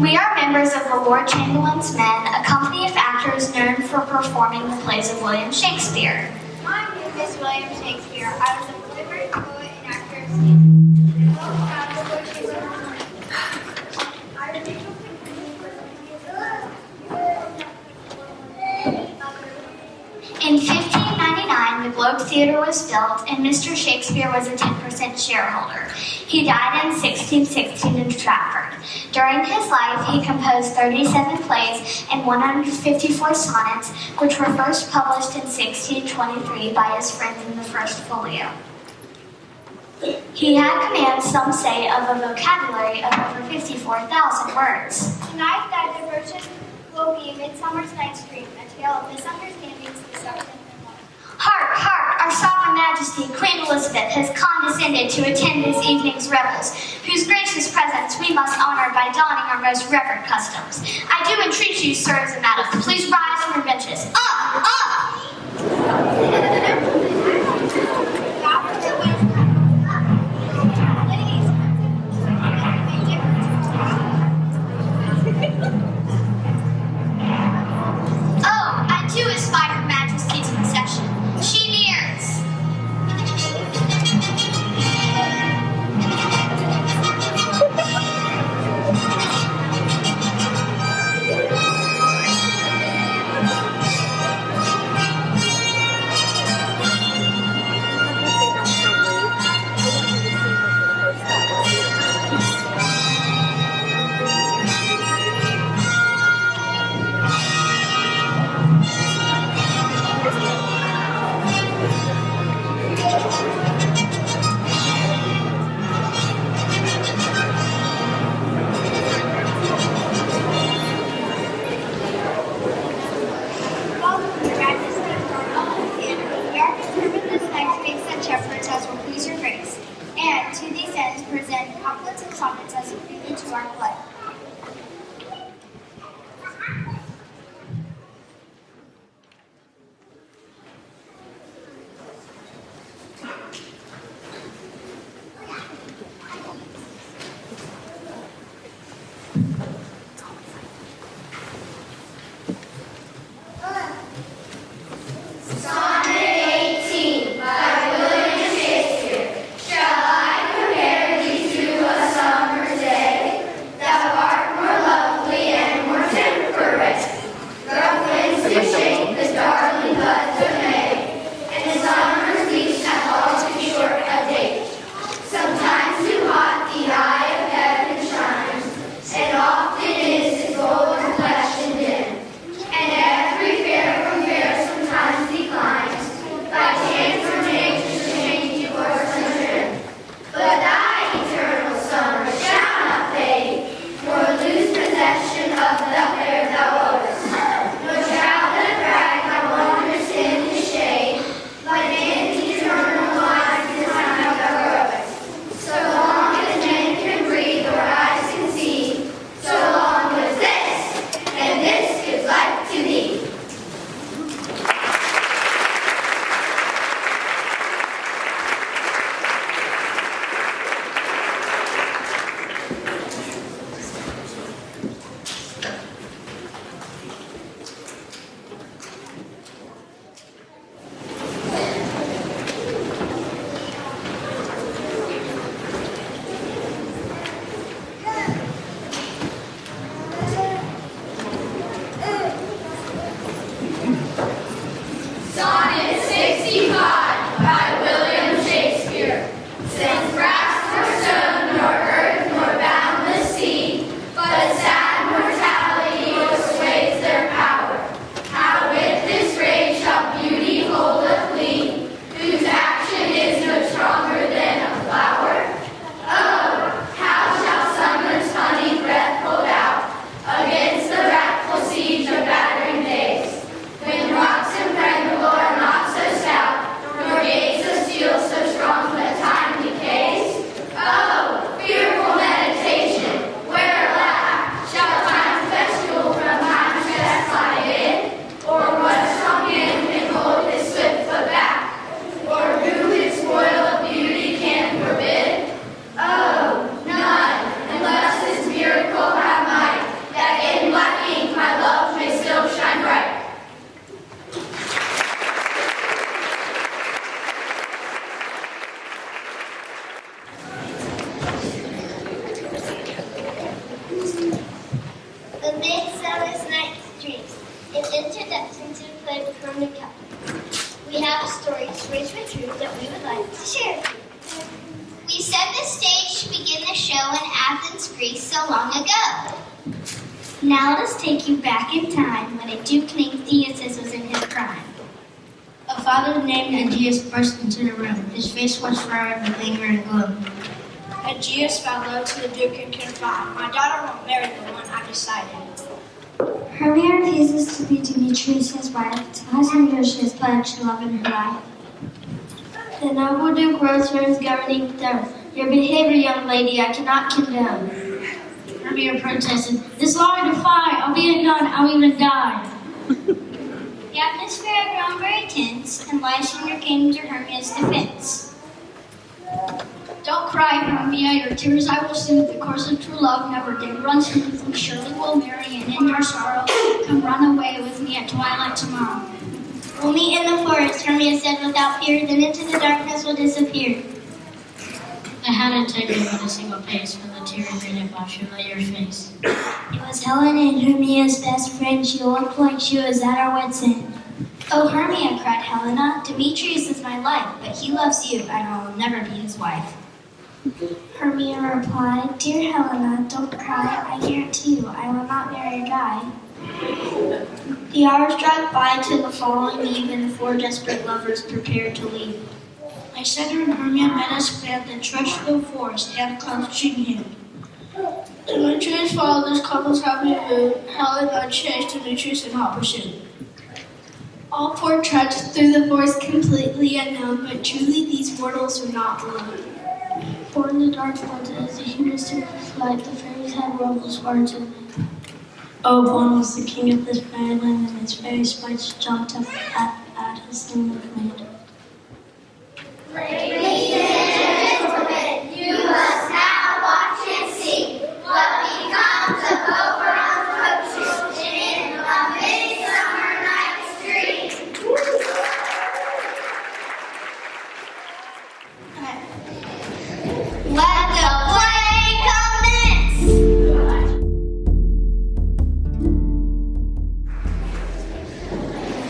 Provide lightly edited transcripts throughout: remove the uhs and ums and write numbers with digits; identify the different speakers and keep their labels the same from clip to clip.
Speaker 1: We are members of the Lord Chamberlain's Men, a company of actors known for performing the plays of William Shakespeare.
Speaker 2: My name is William Shakespeare. I was a playwright, poet, and actor of stage.
Speaker 1: In 1599, the Globe Theatre was built, and Mr. Shakespeare was a 10% shareholder. He died in 1616 in Stratford. During his life, he composed 37 plays and 154 sonnets, which were first published in 1623 by his friends in the First Folio. He had command, some say, of a vocabulary of over 54,000 words.
Speaker 2: Tonight, that diversion will be Midsummer's Night's Dream, a tale of misunderstandings, deception, and love.
Speaker 1: Hark, hark! Our sovereign majesty, Queen Elizabeth, has condescended to attend this evening's revels, whose gracious presence we must honor by donning our most reverend customs. I do entreat you, sirs and madams, please rise from your benches. Up! Up!
Speaker 3: Against the wrathful siege of battering days, when
Speaker 2: since we played with permanent captains. We have a story raised with truth that we would like to share with you. We set the stage to begin the show in Athens, Greece, so long ago.
Speaker 1: Now let us take you back in time when a Duke named Theseus was in his prime.
Speaker 3: A father named Aegeus burst into the room. His face was furrowed with anger and gloom.
Speaker 4: Aegeus bowed low to the Duke and confided, "My daughter won't marry the one I decided."
Speaker 1: Hermia refuses to be Demetrius' wife, tells him that she has pledged love in her life.
Speaker 3: The noble Duke rose from his governing throne. Your behavior, young lady, I cannot condone. Hermia protested, "This law I defy. I'll be a nun. I'll even die."
Speaker 2: The atmosphere had grown very tense, and Lysander came to Hermia's defense.
Speaker 3: Don't cry, Hermia. Your tears I will soothe. The course of true love never did run smooth. We surely will marry and end our sorrow. Come run away with me at twilight tomorrow.
Speaker 2: We'll meet in the forest, Hermia said without fear, then into the darkness will disappear.
Speaker 3: I hadn't taken but a single pace when the tears ran up my familiar face.
Speaker 1: It was Helen and Hermia's best friend. She looked like she was at her wit's end.
Speaker 2: Oh, Hermia, cried Helena, Demetrius is my life, but he loves you, and I will never be his wife.
Speaker 1: Hermia replied, "Dear Helena, don't cry. I guarantee you I will not marry a guy."
Speaker 2: The hours dragged by till the following eve, and the four desperate lovers prepared to leave.
Speaker 3: Lysander and Hermia met us at the trudged through the forest, hand clutching hand. Demetrius followed this couple's happy mood, Helen unchanged, Demetrius in hot pursuit. All four trudged through the forest completely unknown, but truly these mortals were not alone. For in the dark woods, as the humans took flight, the fairies had revels far to night. Oh, one was the king of this fairyland, and his fairy sprites jumped up at his in the command.
Speaker 5: Ladies and gentlemen, you must now watch and see what becomes of overrun coaches in a Midsummer Night's Dream.
Speaker 2: Let the play commence!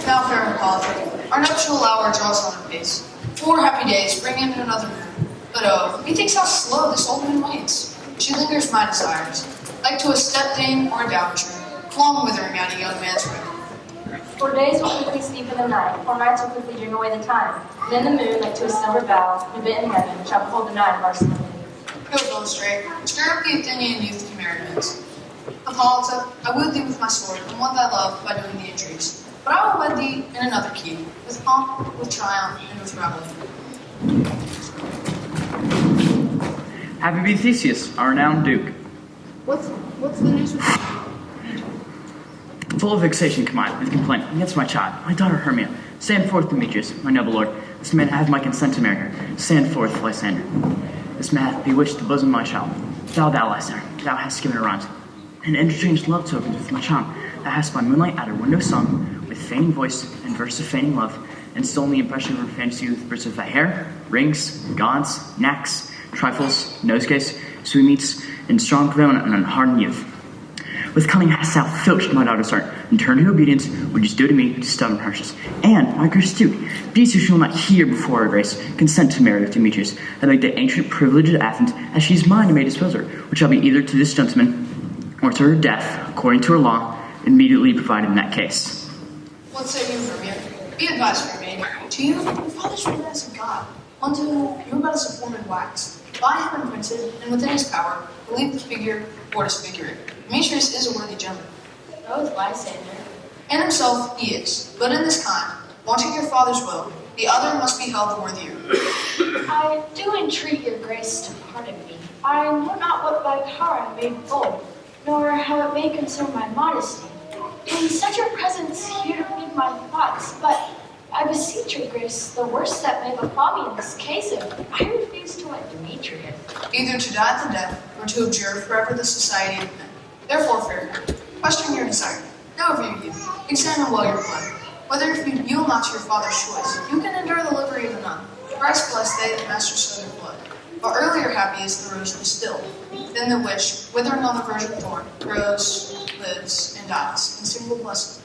Speaker 6: Now, fair and politics, our nuptial hour draws on apace. 4 happy days bring in another moon. But oh, methinks how slow this old moon waits. She lingers my desires, like to a step-dame or a dowager, long withering out a young man's ribbon.
Speaker 7: For days will quickly sleep in the night, or nights will quickly drink away the time. Then the moon, like to a silver bow, the bit in heaven, shall behold the night of our slumber.
Speaker 6: Go illustrate, stir up the Athenian youth commeriments. Hippolyta, I wooed thee with my sword, and won thy love by doing the injuries. But I will wed thee in another key, with pomp, with triumph, and with revelry.
Speaker 8: Happy be Theseus, our renowned Duke.
Speaker 6: What's the news with
Speaker 8: Full of vexation come I, with complaint against my child, my daughter Hermia. Stand forth, Demetrius, my noble lord. This man hath my consent to marry her. Stand forth, Lysander. This man hath bewitched the bosom of my child. Thou, Lysander, thou hast given her rhymes, and interchanged love tokens with my child. Thou hast by moonlight at her window sung, with feigning voice and verse of feigning love, and stolen the impression of her fantasy with bits of thy hair, rings, gauds, knacks, trifles, nosegays, sweetmeats, and strong grown and unhardened youth. With cunning hast thou filched my daughter's heart, and turned to obedience, which is due to me, to stubborn harshness. And, my gracious Duke, Theseus shall not hear before her grace consent to marry with Demetrius, and make the ancient privilege of Athens, as she is mine, to may dispose her, which shall be either to this gentleman, or to her death, according to her law, immediately provided in that case.
Speaker 6: What say you, Hermia? Be advised, for me. To you, your father's written as a god, unto whom you are but as a form in wax. By him imprinted, and within his power, believe the figure or disfigure it. Demetrius is a worthy gentleman.
Speaker 7: So is Lysander.
Speaker 6: In himself he is, but in this kind, wanting your father's will, the other must be held the worthier.
Speaker 7: I do entreat your grace to pardon me. I know not what by power I made bold, nor how it may concern my modesty. In such a presence here to read my thoughts, but I beseech your grace, the worst that may befall me in this case, if I refuse to wed Demetrius.
Speaker 6: Either to die the death, or to abjure forever the society of men. Therefore, fair friend, question your desire. Know of your youth, examine well your blood. Whether if you yield not to your father's choice, you can endure the livery of a nun. Thrice blessed they that master so their blood. But earlier happy is the rose distilled, than the which, withering on the virgin thorn, grows, lives, and dies in single blessing.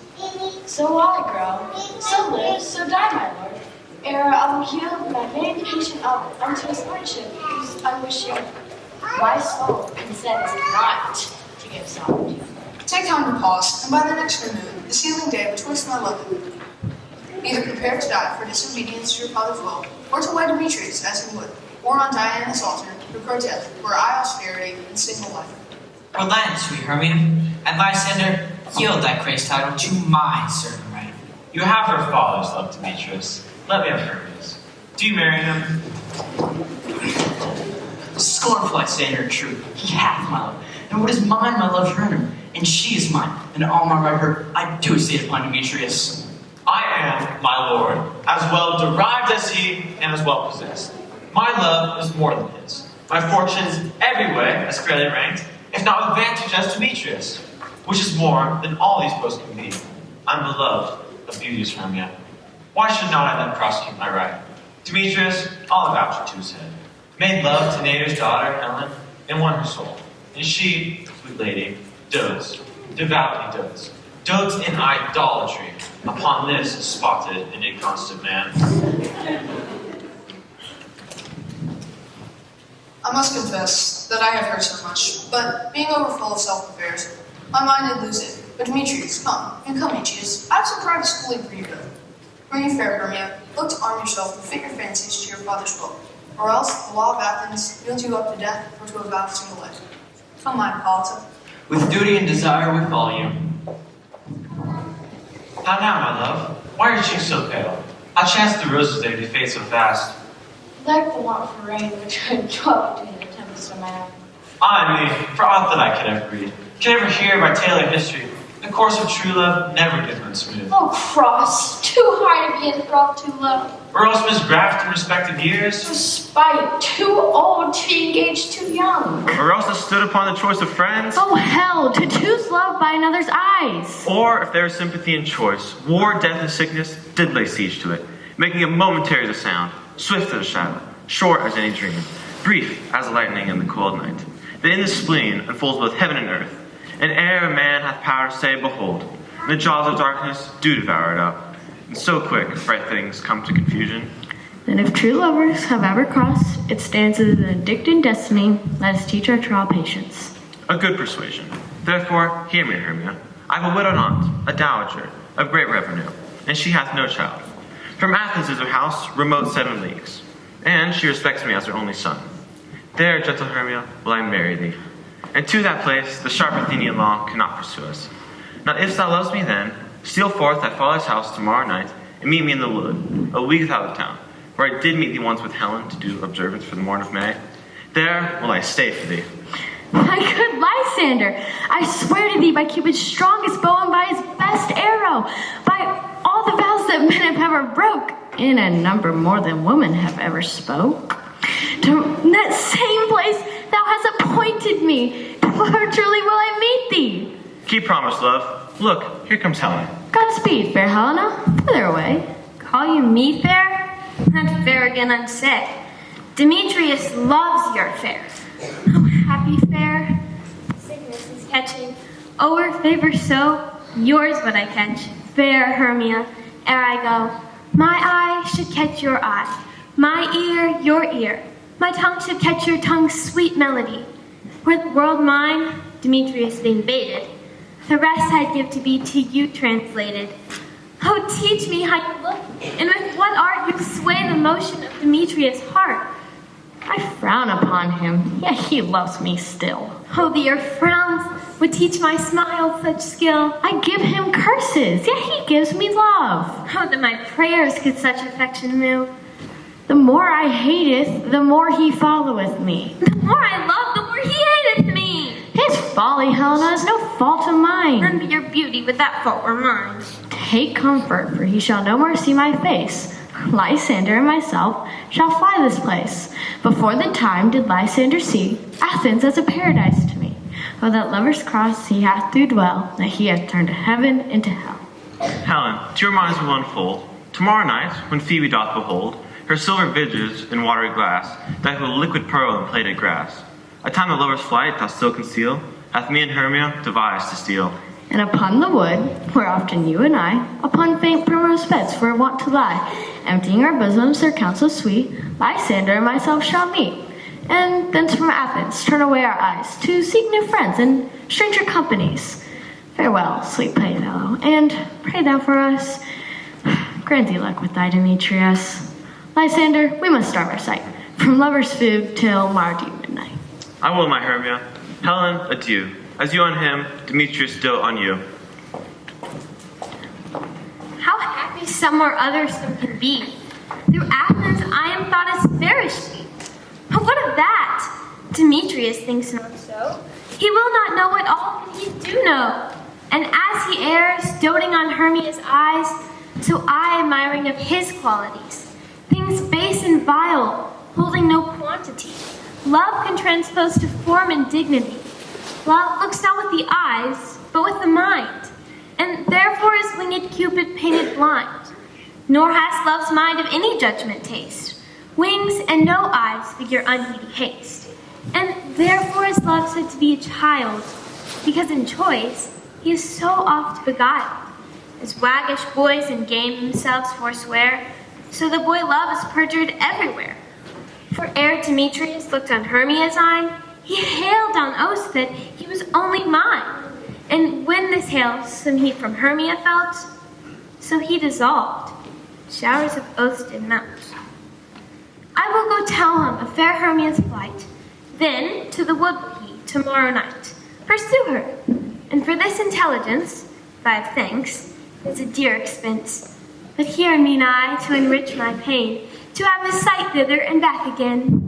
Speaker 7: So I grow, so live, so die, my lord. Ere I will yield my vain patient up unto his lordship, whose unwishing my soul consents not to give solitude.
Speaker 6: Take time to pause, and by the next new moon, the sealing day which was my lovely, either prepare to die for disobedience to your father's will, or to wed Demetrius as he would, or on Diana's altar, procure death, where I austerity and single life.
Speaker 9: Relent, sweet Hermia, and Lysander, yield thy grace title to my certain right.
Speaker 10: You have her father's love, Demetrius. Let me have Hermia's. Do you marry him?
Speaker 8: Scornful Lysander, true, he hath my love. And what is mine, my love to her, and she is mine. And all my right I do estate upon Demetrius.
Speaker 10: I am, my lord, as well derived as he, and as well possessed. My love is more than his. My fortunes every way as fairly ranked, if not with advantage as Demetrius, which is more than all these boasts can be. I'm beloved of beauteous Hermia. Why should not I then prosecute my right? Demetrius, I'll vouch to his head. Made love to Nader's daughter, Helen, and won her soul. And she, sweet lady, dotes, devoutly dotes in idolatry upon this spotted and inconstant man.
Speaker 6: I must confess that I have heard so much, but being overfull of self-affairs, my mind did lose it. But Demetrius, come, Demetrius, I have some private schooling for you both. Bring you fair, Hermia, look to arm yourself and fit your fancies to your father's will, or else the law of Athens yields you up to death or to a vow of single life. Come, my Hippolyta.
Speaker 9: With duty and desire we follow you.
Speaker 10: How now, my love? Why are your cheeks so pale? How chanced the roses there to fade so fast?
Speaker 7: Like the want for rain which had dropped in the tempest of man.
Speaker 10: I me, for aught that I could ever read, could ever hear by tale or history, the course of true love never did run smooth.
Speaker 7: Oh, cross, too high to be enthralled, too low.
Speaker 10: Or else misgraft in respective years,
Speaker 7: Spite, too old to be engaged, too young.
Speaker 11: Or else it stood upon the choice of friends.
Speaker 12: Oh, hell, to choose love by another's eyes.
Speaker 11: Or, if there is sympathy in choice, war, death, and sickness did lay siege to it, making it momentary as a sound, swift as a shadow, short as any dream, brief as lightning in the cold night. That in the spleen unfolds both heaven and earth, and ere a man hath power to say, behold, and the jaws of darkness do devour it up. And so quick, bright things come to confusion.
Speaker 12: Then if true lovers have ever crossed, it stands as an addicted destiny. Let us teach our trial patience.
Speaker 11: A good persuasion. Therefore, hear me, Hermia. I have a widowed aunt, a dowager, of great revenue, and she hath no child. From Athens is her house, remote 7 leagues, and she respects me as her only son. There, gentle Hermia, will I marry thee. And to that place the sharp Athenian law cannot pursue us. Now if thou lovest me then, steal forth thy father's house tomorrow night, and meet me in the wood, a league without the town, where I did meet thee once with Helen to do observance for the morn of May. There will I stay for thee.
Speaker 12: My good Lysander, I swear to thee by Cupid's strongest bow and by his best arrow, by all the vows that men have ever broke, in a number more than women have ever spoke, to that same place thou hast appointed me, for truly will I meet thee.
Speaker 11: Keep promise, love. Look, here comes Helen.
Speaker 12: Godspeed, fair Helena. Whither away?
Speaker 13: Call you me fair? Not fair again unsaid. Demetrius loves your fair. Oh, happy fair. Sickness is catching. O'er favor so, yours would I catch. Fair Hermia, ere I go. My eye should catch your eye. My ear, your ear. My tongue should catch your tongue's sweet melody. Were the world mine, Demetrius the invaded, the rest I'd give to be to you translated. Oh, teach me how you look, and with what art you sway the motion of Demetrius' heart.
Speaker 12: I frown upon him, yet he loves me still.
Speaker 13: Oh, that your frowns would teach my smile such skill.
Speaker 12: I give him curses, yet he gives me love.
Speaker 13: Oh, that my prayers could such affection move.
Speaker 12: The more I hateth, the more he followeth me.
Speaker 13: The more I love, the more he hateth me.
Speaker 12: His folly, Helena, is no fault of mine.
Speaker 13: None but your beauty would that fault were mine.
Speaker 12: Take comfort, for he shall no more see my face. Lysander and myself shall fly this place. Before the time did Lysander see Athens as a paradise to me. Oh, that lover's cross he hath do dwell, that he hath turned heaven into hell.
Speaker 11: Helen, to your minds will unfold. Tomorrow night, when Phoebe doth behold her silver visage in watery glass, that with liquid pearl and plaited grass, a time the lover's flight doth still conceal, hath me and Hermia devised to steal.
Speaker 12: And upon the wood, where often you and I, upon faint primrose beds were wont to lie, emptying our bosoms their counsels sweet, Lysander and myself shall meet. And thence from Athens turn away our eyes, to seek new friends and stranger companies. Farewell, sweet playfellow, and pray thou for us. Grant thee luck with thy Demetrius. Lysander, we must starve our sight, from lover's food till Mardi midnight.
Speaker 11: I will, my Hermia. Helen, adieu. As you on him, Demetrius still on you.
Speaker 13: How happy some or others some can be. Through Athens I am thought as fair as she. But what of that? Demetrius thinks not so. He will not know what all that he do know. And as he errs, doting on Hermia's eyes, so I admiring of his qualities. Things base and vile, holding no quantity. Love can transpose to form and dignity. Love looks not with the eyes, but with the mind. And therefore is winged Cupid painted blind. Nor has love's mind of any judgment taste. Wings and no eyes figure unheedy haste. And therefore is love said to be a child, because in choice he is so oft beguiled. As waggish boys in game themselves forswear, so the boy love is perjured everywhere. For ere Demetrius looked on Hermia's eye, he hailed on oath that he was only mine. And when this hail some heat from Hermia felt, so he dissolved. Showers of oaths did melt. I will go tell him of fair Hermia's flight. Then to the wood will he tomorrow night pursue her. And for this intelligence, if I have thanks, is a dear expense. But here mean I to enrich my pain, to have a sight thither and back again.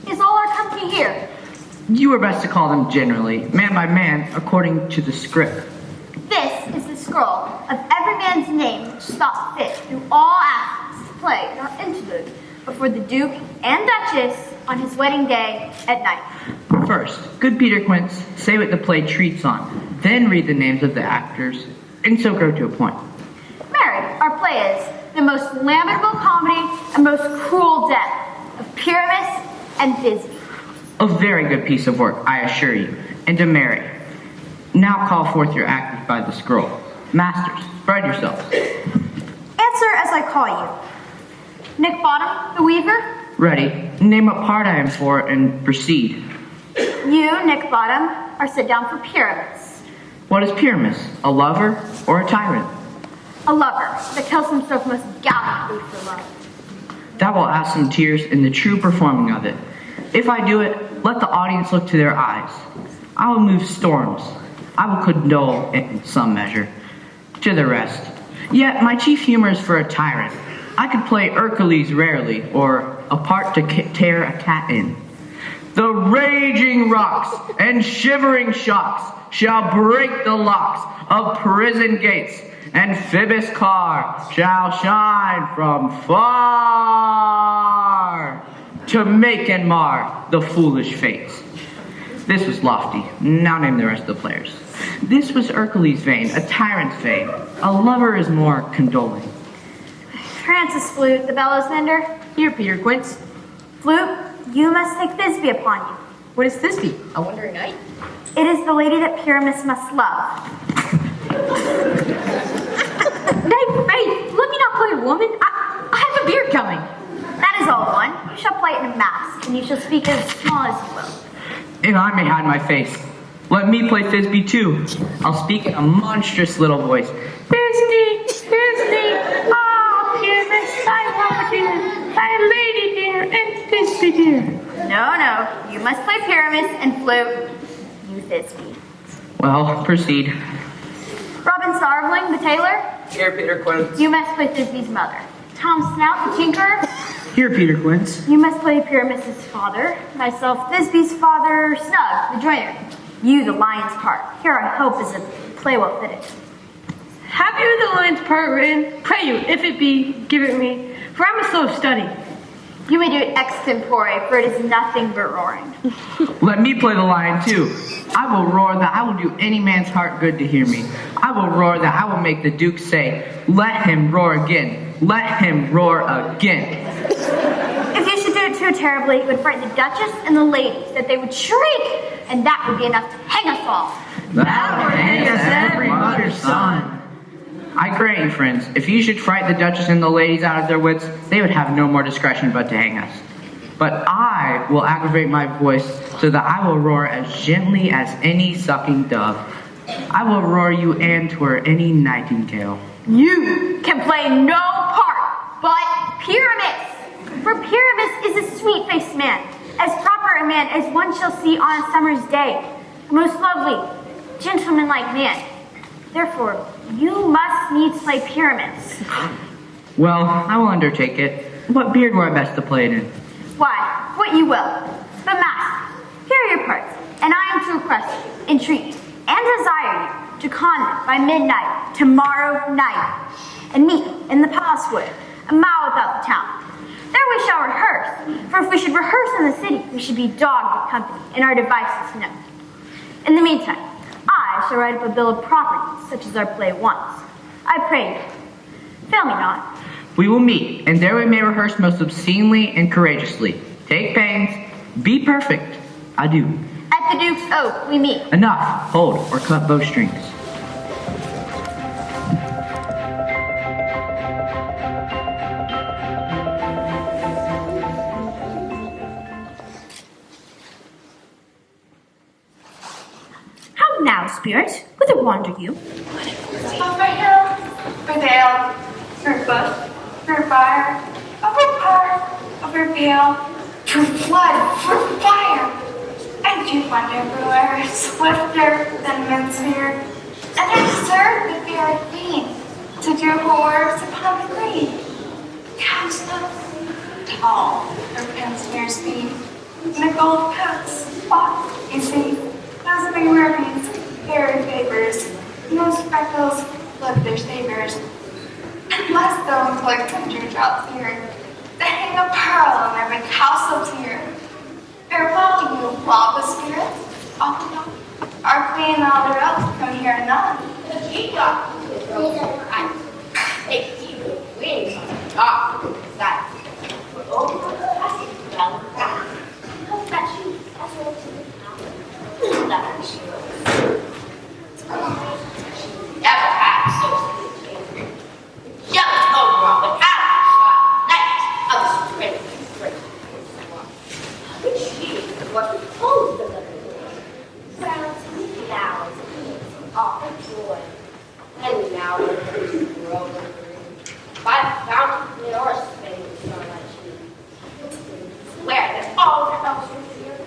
Speaker 12: Is all our company here?
Speaker 8: You are best to call them generally, man by man, according to the script.
Speaker 14: This is the scroll of every man's name which thought fit through all Athens to play in our interlude before the Duke and Duchess on his wedding day at night.
Speaker 8: First, good Peter Quince, say what the play treats on, then read the names of the actors, and so go to a point.
Speaker 14: Mary, our play is the most lamentable comedy and most cruel death of Pyramus and Thisbe.
Speaker 8: A very good piece of work, I assure you, and to Mary. Now call forth your actors by the scroll. Masters, spread yourselves.
Speaker 14: Answer as I call you. Nick Bottom, the weaver.
Speaker 8: Ready. Name what part I am for and proceed.
Speaker 14: You, Nick Bottom, are set down for Pyramus.
Speaker 8: What is Pyramus? A lover or a tyrant?
Speaker 14: A lover that kills himself most gallantly for love.
Speaker 8: That will add some tears in the true performing of it. If I do it, let the audience look to their eyes. I will move storms. I will condole in some measure. To the rest. Yet my chief humor is for a tyrant. I could play Hercules rarely, or a part to tear a cat in. The raging rocks and shivering shocks shall break the locks of prison gates, and Phoebus' car shall shine from far to make and mar the foolish fates. This was lofty. Now name the rest of the players. This was Hercules' vein, a tyrant's vein. A lover is more condoling.
Speaker 14: Francis Flute, the bellows mender.
Speaker 8: Here, Peter Quince.
Speaker 14: Flute, you must take Thisbe upon you.
Speaker 8: What is Thisbe? A wandering knight?
Speaker 14: It is the lady that Pyramus must love.
Speaker 12: Nay, Faith, let me not play a woman. I have a beard coming.
Speaker 14: That is all one. You shall play it in a mask, and you shall speak as small as you will.
Speaker 8: If I may hide my face, let me play Thisbe too. I'll speak in a monstrous little voice. Thisbe, Thisbe, ah, Pyramus, I love you, thy lady dear, and Thisbe dear.
Speaker 14: No, you must play Pyramus and Flute. You Thisbe.
Speaker 8: Well, proceed.
Speaker 14: Robin Starveling, the tailor.
Speaker 8: Here, Peter Quince.
Speaker 14: You must play Thisbe's mother. Tom Snout, the tinkerer.
Speaker 8: Here, Peter Quince.
Speaker 14: You must play Pyramus' father. Myself, Thisbe's father, Snug, the joiner. You, the lion's part. Here I hope is a play well fitted.
Speaker 3: Have you the lion's part written? Pray you, if it be, give it me, for I must so study.
Speaker 14: You may do it extempore, for it is nothing but roaring.
Speaker 8: Let me play the lion too. I will roar that I will do any man's heart good to hear me. I will roar that I will make the Duke say, let him roar again. Let him roar again.
Speaker 14: If you should do it too terribly, it would frighten the Duchess and the ladies, that they would shriek, and that would be enough to hang us all.
Speaker 8: That would hang us every mother's son. I grant you, friends, if you should frighten the Duchess and the ladies out of their wits, they would have no more discretion but to hang us. But I will aggravate my voice so that I will roar as gently as any sucking dove. I will roar you and twir any nightingale.
Speaker 14: You can play no part but Pyramus. For Pyramus is a sweet-faced man, as proper a man as one shall see on a summer's day, a most lovely, gentlemanlike man. Therefore, you must needs play Pyramus.
Speaker 8: Well, I will undertake it. What beard were I best to play it in?
Speaker 14: Why, what you will. But master, here are your parts, and I am to request you, entreat, and desire you to convent by midnight tomorrow night, and meet in the palace wood, a mile without the town. There we shall rehearse, for if we should rehearse in the city, we should be dogged with company, and our devices known. In the meantime, I shall write up a bill of properties, such as our play wants. I pray you, fail me not.
Speaker 8: We will meet, and there we may rehearse most obscenely and courageously. Take pains, be perfect. Adieu.
Speaker 14: At the Duke's oak we meet.
Speaker 8: Enough, hold, or cut bowstrings.
Speaker 13: How now, spirit? Whither wander you?
Speaker 7: Over hill, over dale, through bush, through fire, over park, over field, through flood, through fire. I do wander everywhere, swifter than Midsummer, and I serve the fair queen to do her works upon the green. Council, tall, her Midsummer's feet, and the gold coats, spot, you see, those big rubies, fairy favors, no speckles look their savors. And less stones like some dewdrops here, that hang a pearl on every castle tier. Farewell, you lava spirits, all alone. Our queen and all the else come here anon.
Speaker 5: The peacock is rose of ice. They keep the wings on the top of the side. But over the passage, down the back. Come fetch you, as well to the town. That she never had so sweet a yellow overall with apple shot night of the spring. Which she was proposed to the sounds now as all the joy. And now the trees grow green. By the fountain or spinning the starlight tree. Where that all the else are here.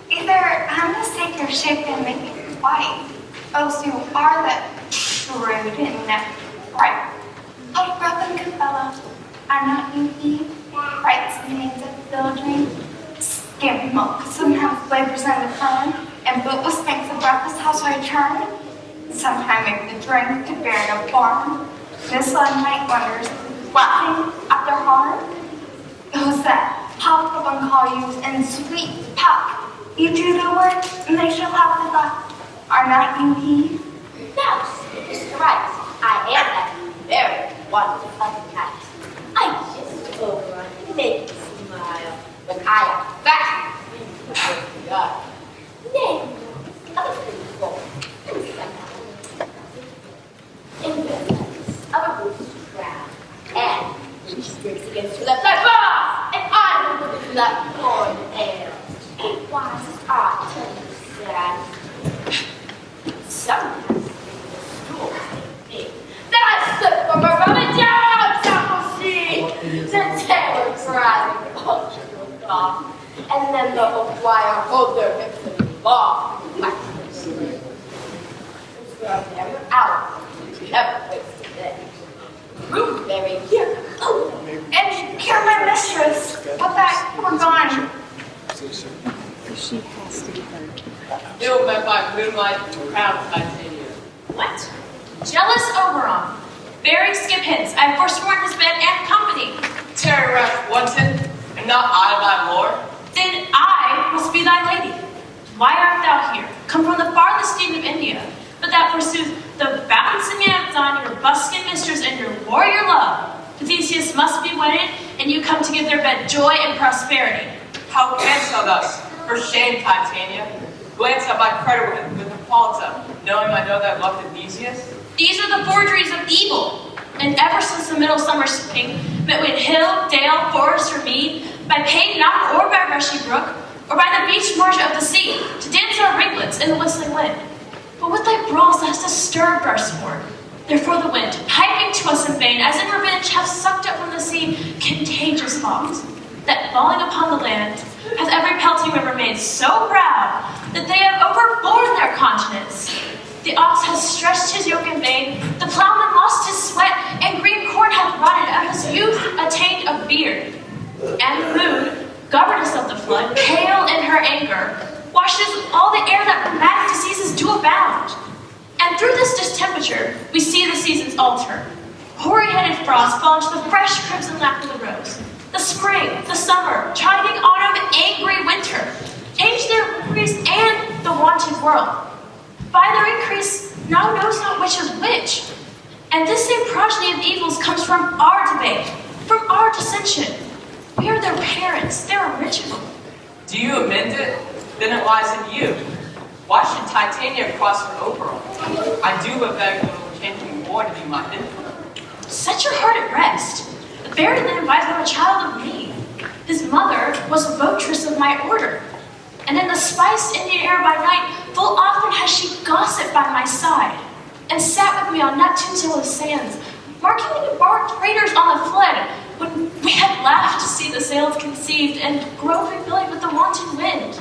Speaker 7: Either I'm the sacred shape and make it white, else you are the shrewd and bright. Out of breath and good fellow, are not you he? Writes the names of children, skim milk, sometimes flavors in the fern, and bootless makes the breakfast house return. Sometimes make the drink to bear no form. This night wonders, laughing at their harm. Who's that? Pop up and call you in sweet pop. You do the work, and they shall have the buck. Are not you he?
Speaker 5: Now, Mr. Right, I am that very wonderful cat. I kiss over and make you smile when I am fashioned into the yard. Nay, other things go and in the place of a rooster crab, and she streaks against her left like boss, and I will look at that poor air. Why I tell you sad? Sometimes the stools think that I slip from a rubber down apple seed. The tailor tries to punch it off, and then the wire hold their hips and fall like this. It's never out. Never waste a day. Rootberry here. Oh,
Speaker 7: And you're my mistress. But that we're gone.
Speaker 15: She has to be heard.
Speaker 16: Ill met by moonlight, proud Titania.
Speaker 7: What? Jealous Oberon.
Speaker 15: Barry skip hints, I have forsworn his bed and company.
Speaker 16: Terry Rath wanted, and not I thy lord.
Speaker 15: Then I must be thy lady. Why art thou here, come from the farthest end of India, but that forsooth the bouncing Amazon, your buskin mistress, and your warrior love, Theseus must be wedded, and you come to give their bed joy and prosperity.
Speaker 16: How canst thou thus? For shame, Titania. Glance at my credit with Hippolyta, knowing I know that love to Theseus.
Speaker 15: These are the forgeries of evil, and ever since the middle summer spring, met we in hill, dale, forest, or mead, by paved mountain or by rushy brook, or by the beach margin of the sea, to dance our ringlets in the whistling wind. But with thy brawls thou hast disturbed our sport. Therefore the wind, piping to us in vain, as in revenge, hath sucked up from the sea contagious thoughts, that falling upon the land, hath every pelting river made so proud, that they have overborne their continents. The ox has stretched his yoke in vain, the plowman lost his sweat, and green corn hath rotted, and his youth attained a beard. And the moon, governess of the flood, pale in her anger, washes all the air that rheumatic diseases do abound. And through this distemperature, we see the seasons alter. Hoary-headed frosts fall into the fresh crimson lap of the rose. The spring, the summer, chiding autumn, angry winter, change their increase and the wanted world. By their increase, now knows not which is which. And this same progeny of evils comes from our debate, from our dissension. We are their parents, their original.
Speaker 16: Do you amend it? Then it lies in you. Why should Titania cross her overall? I do but beg little change me more to be my influence.
Speaker 15: Set your heart at rest. Barry then was but a child of me. His mother was a votress of my order. And in the spiced Indian air by night, full often has she gossiped by my side, and sat with me on Neptune's hill of sands, marking the embarked raiders on the flood, when we had laughed to see the sails conceived, and grove rebillied with the wanton wind.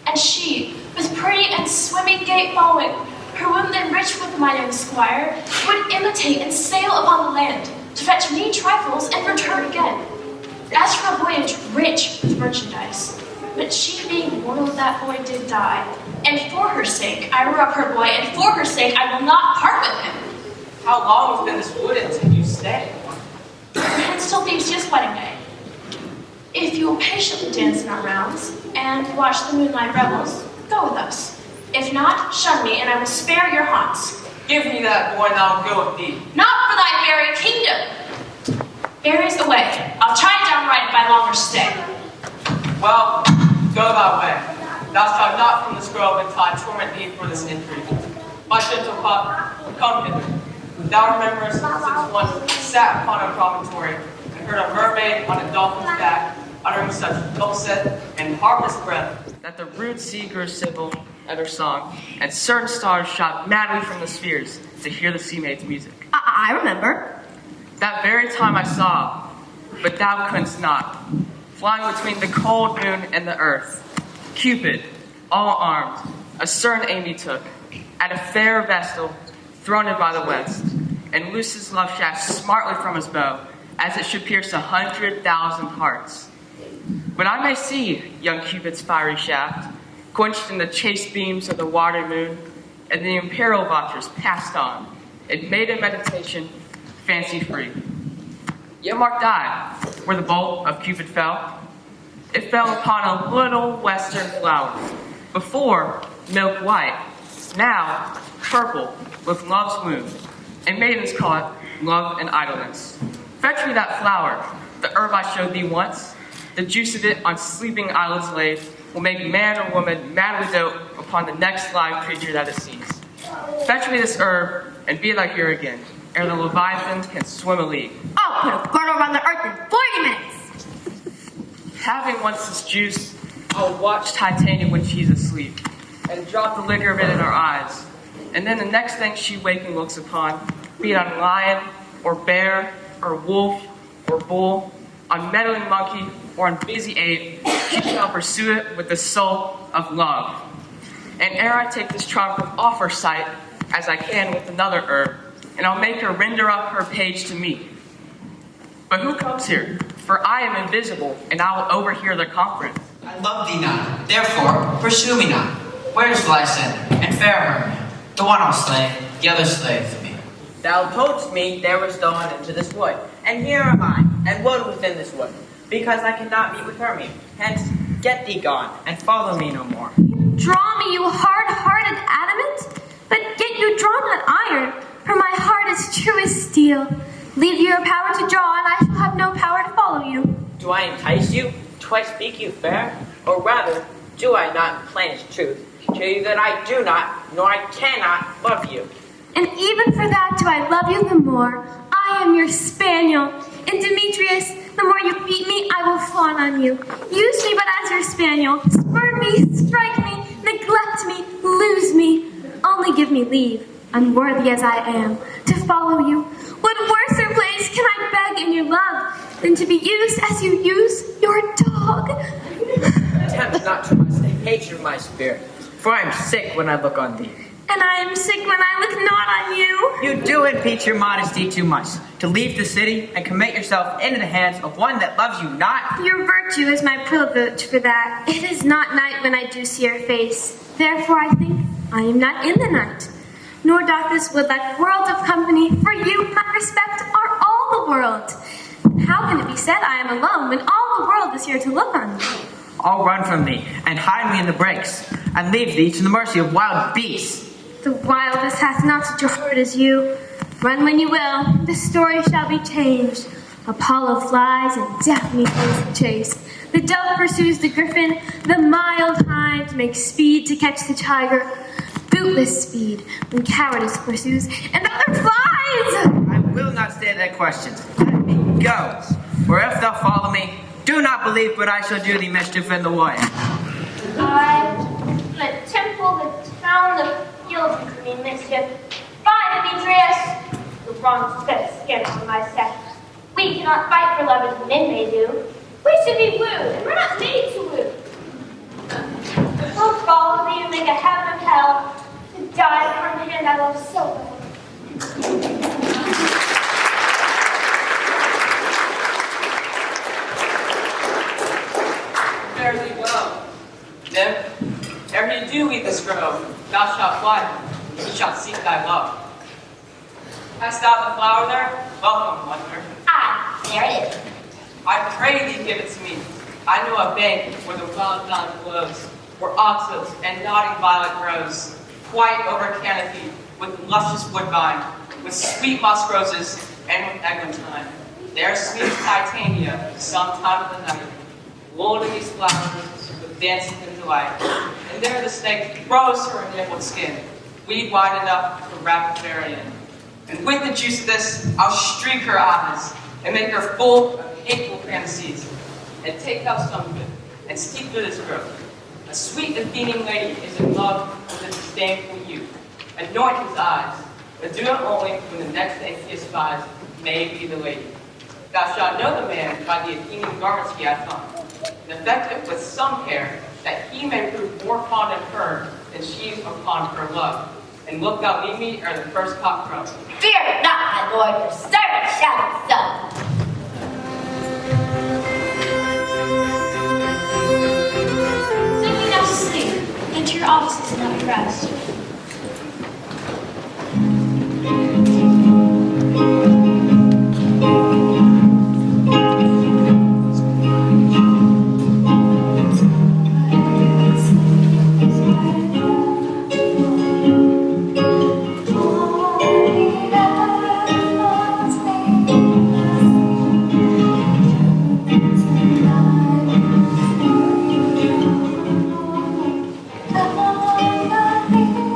Speaker 15: And she, with pretty and swimming gait following, her womb then rich with my young squire, would imitate and sail upon the land, to fetch me trifles and return again. As for a voyage rich with merchandise, but she being mortal of that boy did die, and for her sake I rear up her boy, and for her sake I will not part with him.
Speaker 16: How long within this wood until you stay?
Speaker 15: Hence till Theseus' wedding day. If you will patiently dance in our rounds, and watch the moonlight revels, go with us. If not, shun me, and I will spare your haunts.
Speaker 16: Give me that boy, and I will go with thee.
Speaker 15: Not for thy very kingdom. Barry's away. I'll try downright by longer stay.
Speaker 16: Well, go thy way. Thou shalt not from this grove and tide torment thee for this intrigue. My gentle pup, come hither. Thou rememberest since one sat upon a promontory and heard a mermaid on a dolphin's back uttering such dulcet and harmless breath
Speaker 8: that the rude sea grew civil at her song, and certain stars shot madly from the spheres to hear the sea maid's music.
Speaker 12: I remember.
Speaker 8: That very time I saw, but thou couldst not, flying between the cold moon and the earth, Cupid, all armed, a certain aim he took, at a fair vestal, thrown in by the west, and loosed his love shaft smartly from his bow, as it should pierce 100,000 hearts. But I may see young Cupid's fiery shaft, quenched in the chaste beams of the watery moon, and the imperial watchers passed on, in maiden meditation, fancy-free. Yet marked I, where the bolt of Cupid fell. It fell upon a little western flower, before milk white, now purple with love's wound, and maidens call it love and idleness. Fetch me that flower, the herb I showed thee once. The juice of it on sleeping eyelids laid will make man or woman madly dote upon the next live creature that it sees. Fetch me this herb, and be thou here again, ere the Leviathan can swim a league.
Speaker 12: I'll put a girdle around the earth in 40 minutes.
Speaker 8: Having once this juice, I'll watch Titania when she's asleep, and drop the liquor of it in her eyes. And then the next thing she waking looks upon, be it on lion, or bear, or wolf, or bull, on meddling monkey, or on busy ape, she shall pursue it with the soul of love. And ere I take this charm from off her sight, as I can with another herb, and I'll make her render up her page to me. But who comes here? For I am invisible, and I will overhear their conference.
Speaker 9: I love thee not, therefore pursue me not. Where is Lysander and fair Hermia? The one I'll slay, the other slayeth me. Thou toldst me they were stolen into this wood, and here am I, and wood within this wood, because I cannot meet with Hermia. Hence, get thee gone, and follow me no more.
Speaker 13: Draw me, you hard-hearted adamant, but yet you draw not iron, for my heart is true as steel. Leave your power to draw, and I shall have no power to follow you.
Speaker 9: Do I entice you? Do I speak you fair? Or rather, do I not in plainest truth show you that I do not, nor I cannot love you?
Speaker 13: And even for that do I love you the more. I am your spaniel, and Demetrius, the more you beat me, I will fawn on you. Use me but as your spaniel. Spurn me, strike me, neglect me, lose me. Only give me leave, unworthy as I am, to follow you. What worser place can I beg in your love than to be used as you use your dog?
Speaker 9: Attempt not too much the hatred of my spirit, for I am sick when I look on thee.
Speaker 13: And I am sick when I look not on you.
Speaker 9: You do impeach your modesty too much, to leave the city and commit yourself into the hands of one that loves you not.
Speaker 13: Your virtue is my privilege for that. It is not night when I do see your face. Therefore I think I am not in the night. Nor doth this wood lack world of company, for you, my respect, are all the world. How can it be said I am alone when all the world is here to look on me?
Speaker 9: I'll run from thee, and hide me in the brakes, and leave thee to the mercy of wild beasts.
Speaker 13: The wildest hath not such a heart as you. Run when you will, the story shall be changed. Apollo flies, and Daphne plays the chase. The dove pursues the griffin, the mild hind makes speed to catch the tiger. Bootless speed when cowardice pursues, and the other flies!
Speaker 9: I will not stay thy questions. Let me go. For if thou follow me, do not believe but I shall do thee mischief in the way.
Speaker 13: The temple, the town, the fields do me mischief. Fie, Demetrius! The wrong set skin on my set. We cannot fight for love as men may do. We should be wooed, and we're not made to woo. We'll follow thee and make a heaven of hell, to die from the hand I love so well.
Speaker 16: Fare thee well. Nymph, ere you do leave this grove, thou shalt fly, and he shalt seek thy love. Hast thou the flower there? Welcome, wonder.
Speaker 2: There it is.
Speaker 16: I pray thee give it to me. I know a bank where the wild dawn blows, where oxus and nodding violet grows, quite over canopy, with luscious woodbine, with sweet moss roses, and with eglantine. There sleeps Titania, some time of the night, lulled in these flowers with dancing and delight. And there the snake throws her enameled skin, weed wide enough to wrap a fairy in. And with the juice of this, I'll streak her eyes, and make her full of hateful fantasies. And take thou some of it, and steep through this growth. A sweet and beaming lady is in love with a disdainful youth. Anoint his eyes, but do it only when the next thing he espies may be the lady. Thou shalt know the man by the Athenian garments he hath on, and affect it with some care, that he may prove more fond of her than she is upon her love. And look thou meet me ere the first cock crows.
Speaker 2: Fear not, my lord, your servant shall be so.
Speaker 15: Sink you now to sleep, and to your offices and have rest.
Speaker 5: Come on,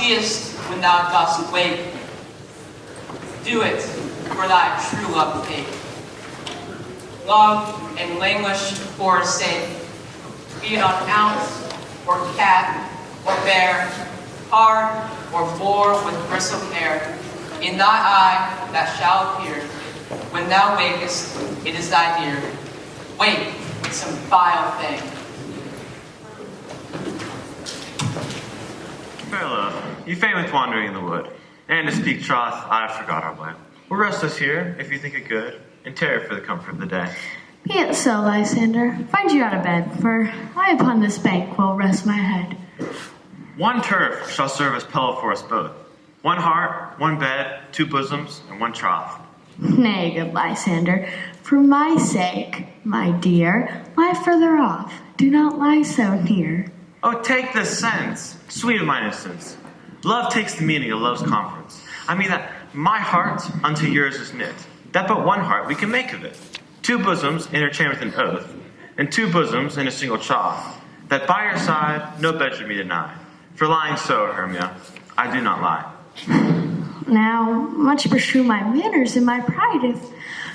Speaker 16: seest when thou dost wake, do it for thy true love's sake. Love and languish for her sake, be it on ounce, or cat, or bear, hard, or boar with bristled hair, in thy eye that shall appear, when thou wakest, it is thy dear. Wake with some vile thing.
Speaker 11: Fair love, you fain with wandering in the wood, and to speak troth, I have forgot our way. We'll rest us here, if you think it good, and tarry for the comfort of the day.
Speaker 12: Be it so, Lysander. Find you out of bed, for I upon this bank will rest my head.
Speaker 11: One turf shall serve as pillow for us both. One heart, one bed, two bosoms, and one troth.
Speaker 12: Nay, good Lysander, for my sake, my dear, lie further off. Do not lie so near.
Speaker 11: Oh, take this sentence, sweet of mine innocence. Love takes the meaning of love's conference. I mean that my heart unto yours is knit, that but one heart we can make of it. Two bosoms interchained with an oath, and two bosoms in a single troth, that by your side no bed should be denied. For lying so, Hermia, I do not lie.
Speaker 12: Now, much beshrew my manners and my pride if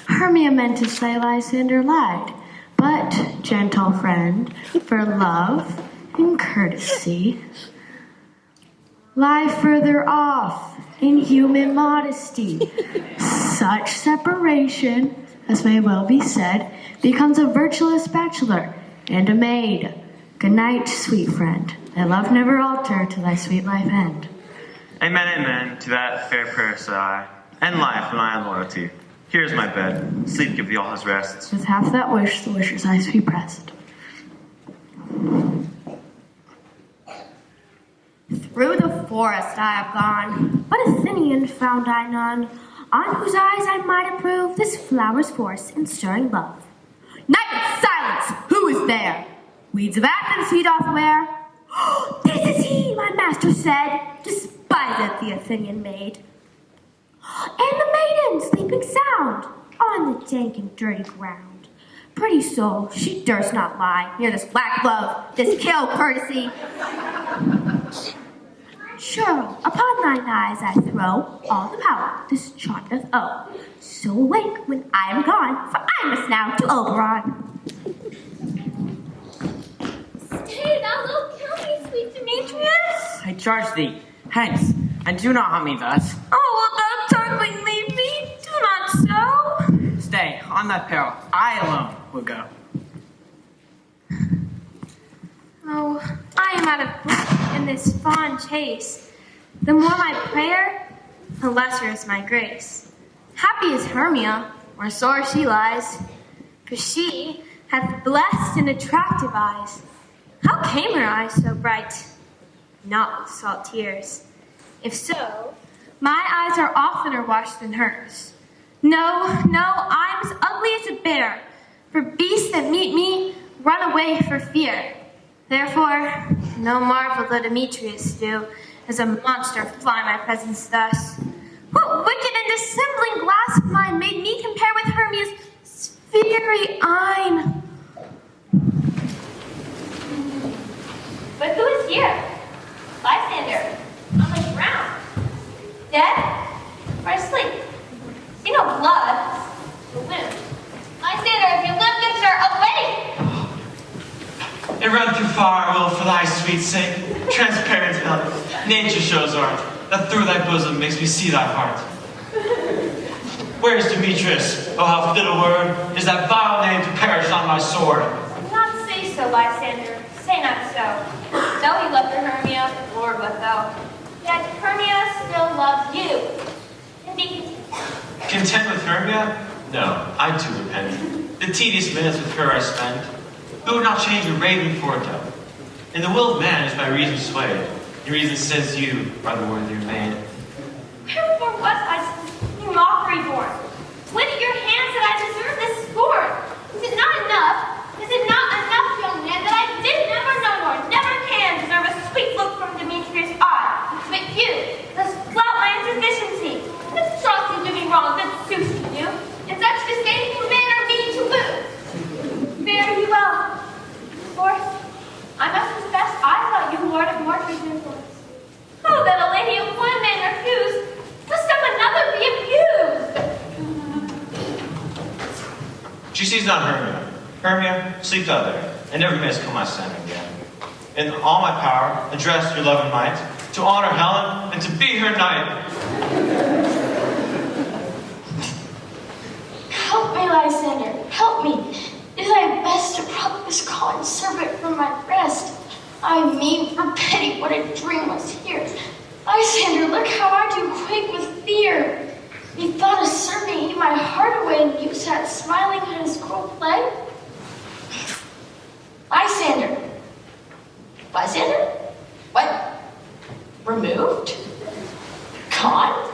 Speaker 12: Hermia meant to say Lysander lied. But, gentle friend, for love and courtesy, lie further off in human modesty. Such separation, as may well be said, becomes a virtuous bachelor and a maid. Good night, sweet friend. Thy love never alter to thy sweet life end.
Speaker 11: Amen, amen, to that fair prayer say I, and life and I am loyalty. Here's my bed, sleep give thee all his rests.
Speaker 12: With half that wish, the wisher's eyes be pressed.
Speaker 13: Through the forest I have gone, but Athenian found I none, on whose eyes I might approve this flower's force in stirring love. Night and silence! Who is there? Weeds of Athens he doth wear. This is he, my master said, despiseth the Athenian maid. And the maiden sleeping sound on the dank and dirty ground. Pretty soul, she durst not lie near this black love, this kill courtesy. Sure, upon thine eyes I throw all the power this charm doth owe. So awake when I am gone, for I must now to Oberon.
Speaker 2: Stay, thou wilt kill me, sweet Demetrius.
Speaker 9: I charge thee, hence, and do not haunt me thus.
Speaker 13: Oh, wilt thou darkling leave me? Do not so.
Speaker 9: Stay, on thy peril, I alone will go.
Speaker 13: Oh, I am out of breath in this fond chase. The more my prayer, the lesser is my grace. Happy is Hermia, where sore she lies, for she hath blessed and attractive eyes. How came her eyes so bright? Not with salt tears. If so, my eyes are oftener washed than hers. No, I'm as ugly as a bear, for beasts that meet me run away for fear. Therefore, no marvel though Demetrius do, as a monster fly my presence thus. What wicked and dissembling glass of mine made me compare with Hermia's very eyne?
Speaker 2: But who is here? Lysander, on the ground. Dead or asleep? See no blood, the wound. Lysander, if you live, good sir, awake!
Speaker 10: It run through fire, will for thy sweet sake, transparent enough, nature shows art, that through thy bosom makes me see thy heart. Where is Demetrius? Oh, how fit a word is that vile name to perish on my sword.
Speaker 2: Do not say so, Lysander. Say not so. Though he loved Hermia, Lord what though. Yet Hermia still loves you. Indeed.
Speaker 10: Content with Hermia? No, I too repent. The tedious minutes with her I spend. Who would not change a raven for a dove? And the will of man is by reason swayed. And reason says you are the worthier maid.
Speaker 2: Wherefore was I you mockery born? When at your hands did I deserve this scorn? Is it not enough? Is it not enough, young man, that I did never know nor never can deserve a sweet look from Demetrius' eye? But you, thus flout my insufficiency. This troth you do me wrong, good sooth you do. In such disdainful manner me to lose. Fare you well. For I must confess I thought you lord of more treason influence. Oh, that a lady
Speaker 10: she's not Hermia. Hermia, sleep thou there, and never mayst come my son again. In all my power, address your love and might, to honor Helen and to be her knight.
Speaker 7: Help me, Lysander, help me. It is thy best to pluck this crawling serpent from my breast. I mean, for pity, what a dream was here. Lysander, look how I do quake with fear. Methought a serpent eat my heart away, and you sat smiling at his cruel play. Lysander. Lysander? What? Removed? Gone?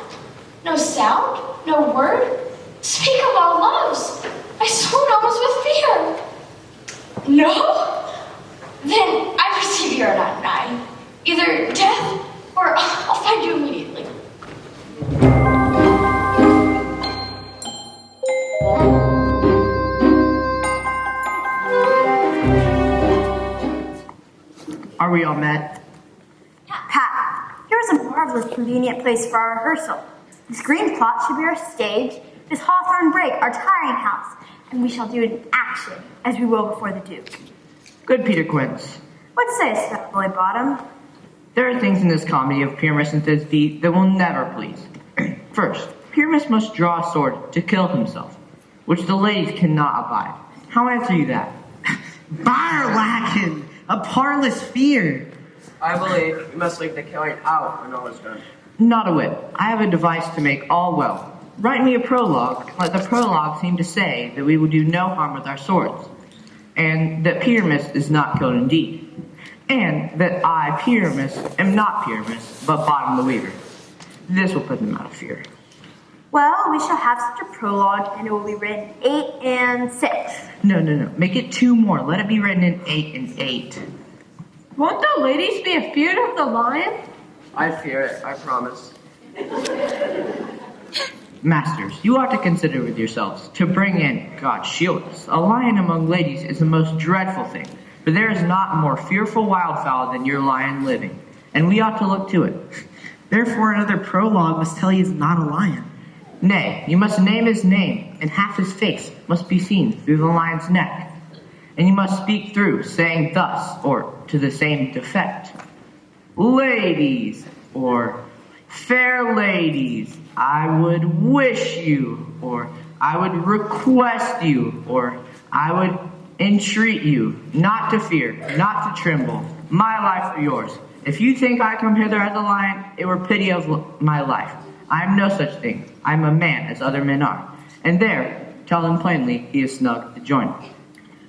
Speaker 7: No sound? No word? Speak of our loves. I swoon almost with fear. No? Then I perceive you are not nigh. Either death or I'll find you immediately.
Speaker 8: Are we all met?
Speaker 14: Pat, here is a marvelous convenient place for our rehearsal. This green plot should be our stage, this hawthorn brake our tiring house, and we shall do it in action, as we will before the Duke.
Speaker 8: Good, Peter Quince.
Speaker 14: What sayest thou, Boy Bottom?
Speaker 8: There are things in this comedy of Pyramus and Thisbe that will never please. First, Pyramus must draw a sword to kill himself, which the ladies cannot abide. How answer you that?
Speaker 17: Barlacken, a parlous fear.
Speaker 9: I believe we must leave the killing out when all is done.
Speaker 8: Not a whit. I have a device to make all well. Write me a prologue, and let the prologue seem to say that we will do no harm with our swords, and that Pyramus is not killed indeed, and that I, Pyramus, am not Pyramus, but Bottom the Weaver. This will put them out of fear.
Speaker 14: Well, we shall have such a prologue, and it will be written 8 and 6.
Speaker 8: No. Make it 2 more. Let it be written in 8 and 8.
Speaker 12: Won't the ladies be afeard of the lion?
Speaker 9: I fear it, I promise.
Speaker 8: Masters, you ought to consider with yourselves to bring in, God shield us, a lion among ladies is the most dreadful thing, for there is not a more fearful wildfowl than your lion living, and we ought to look to it.
Speaker 17: Therefore another prologue must tell he is not a lion.
Speaker 8: Nay, you must name his name, and half his face must be seen through the lion's neck, and you must speak through, saying thus, or to the same effect. Ladies, or fair ladies, I would wish you, or I would request you, or I would entreat you, not to fear, not to tremble, my life for yours. If you think I come hither as a lion, it were pity of my life. I am no such thing. I am a man as other men are. And there, tell him plainly, he is snug to join me.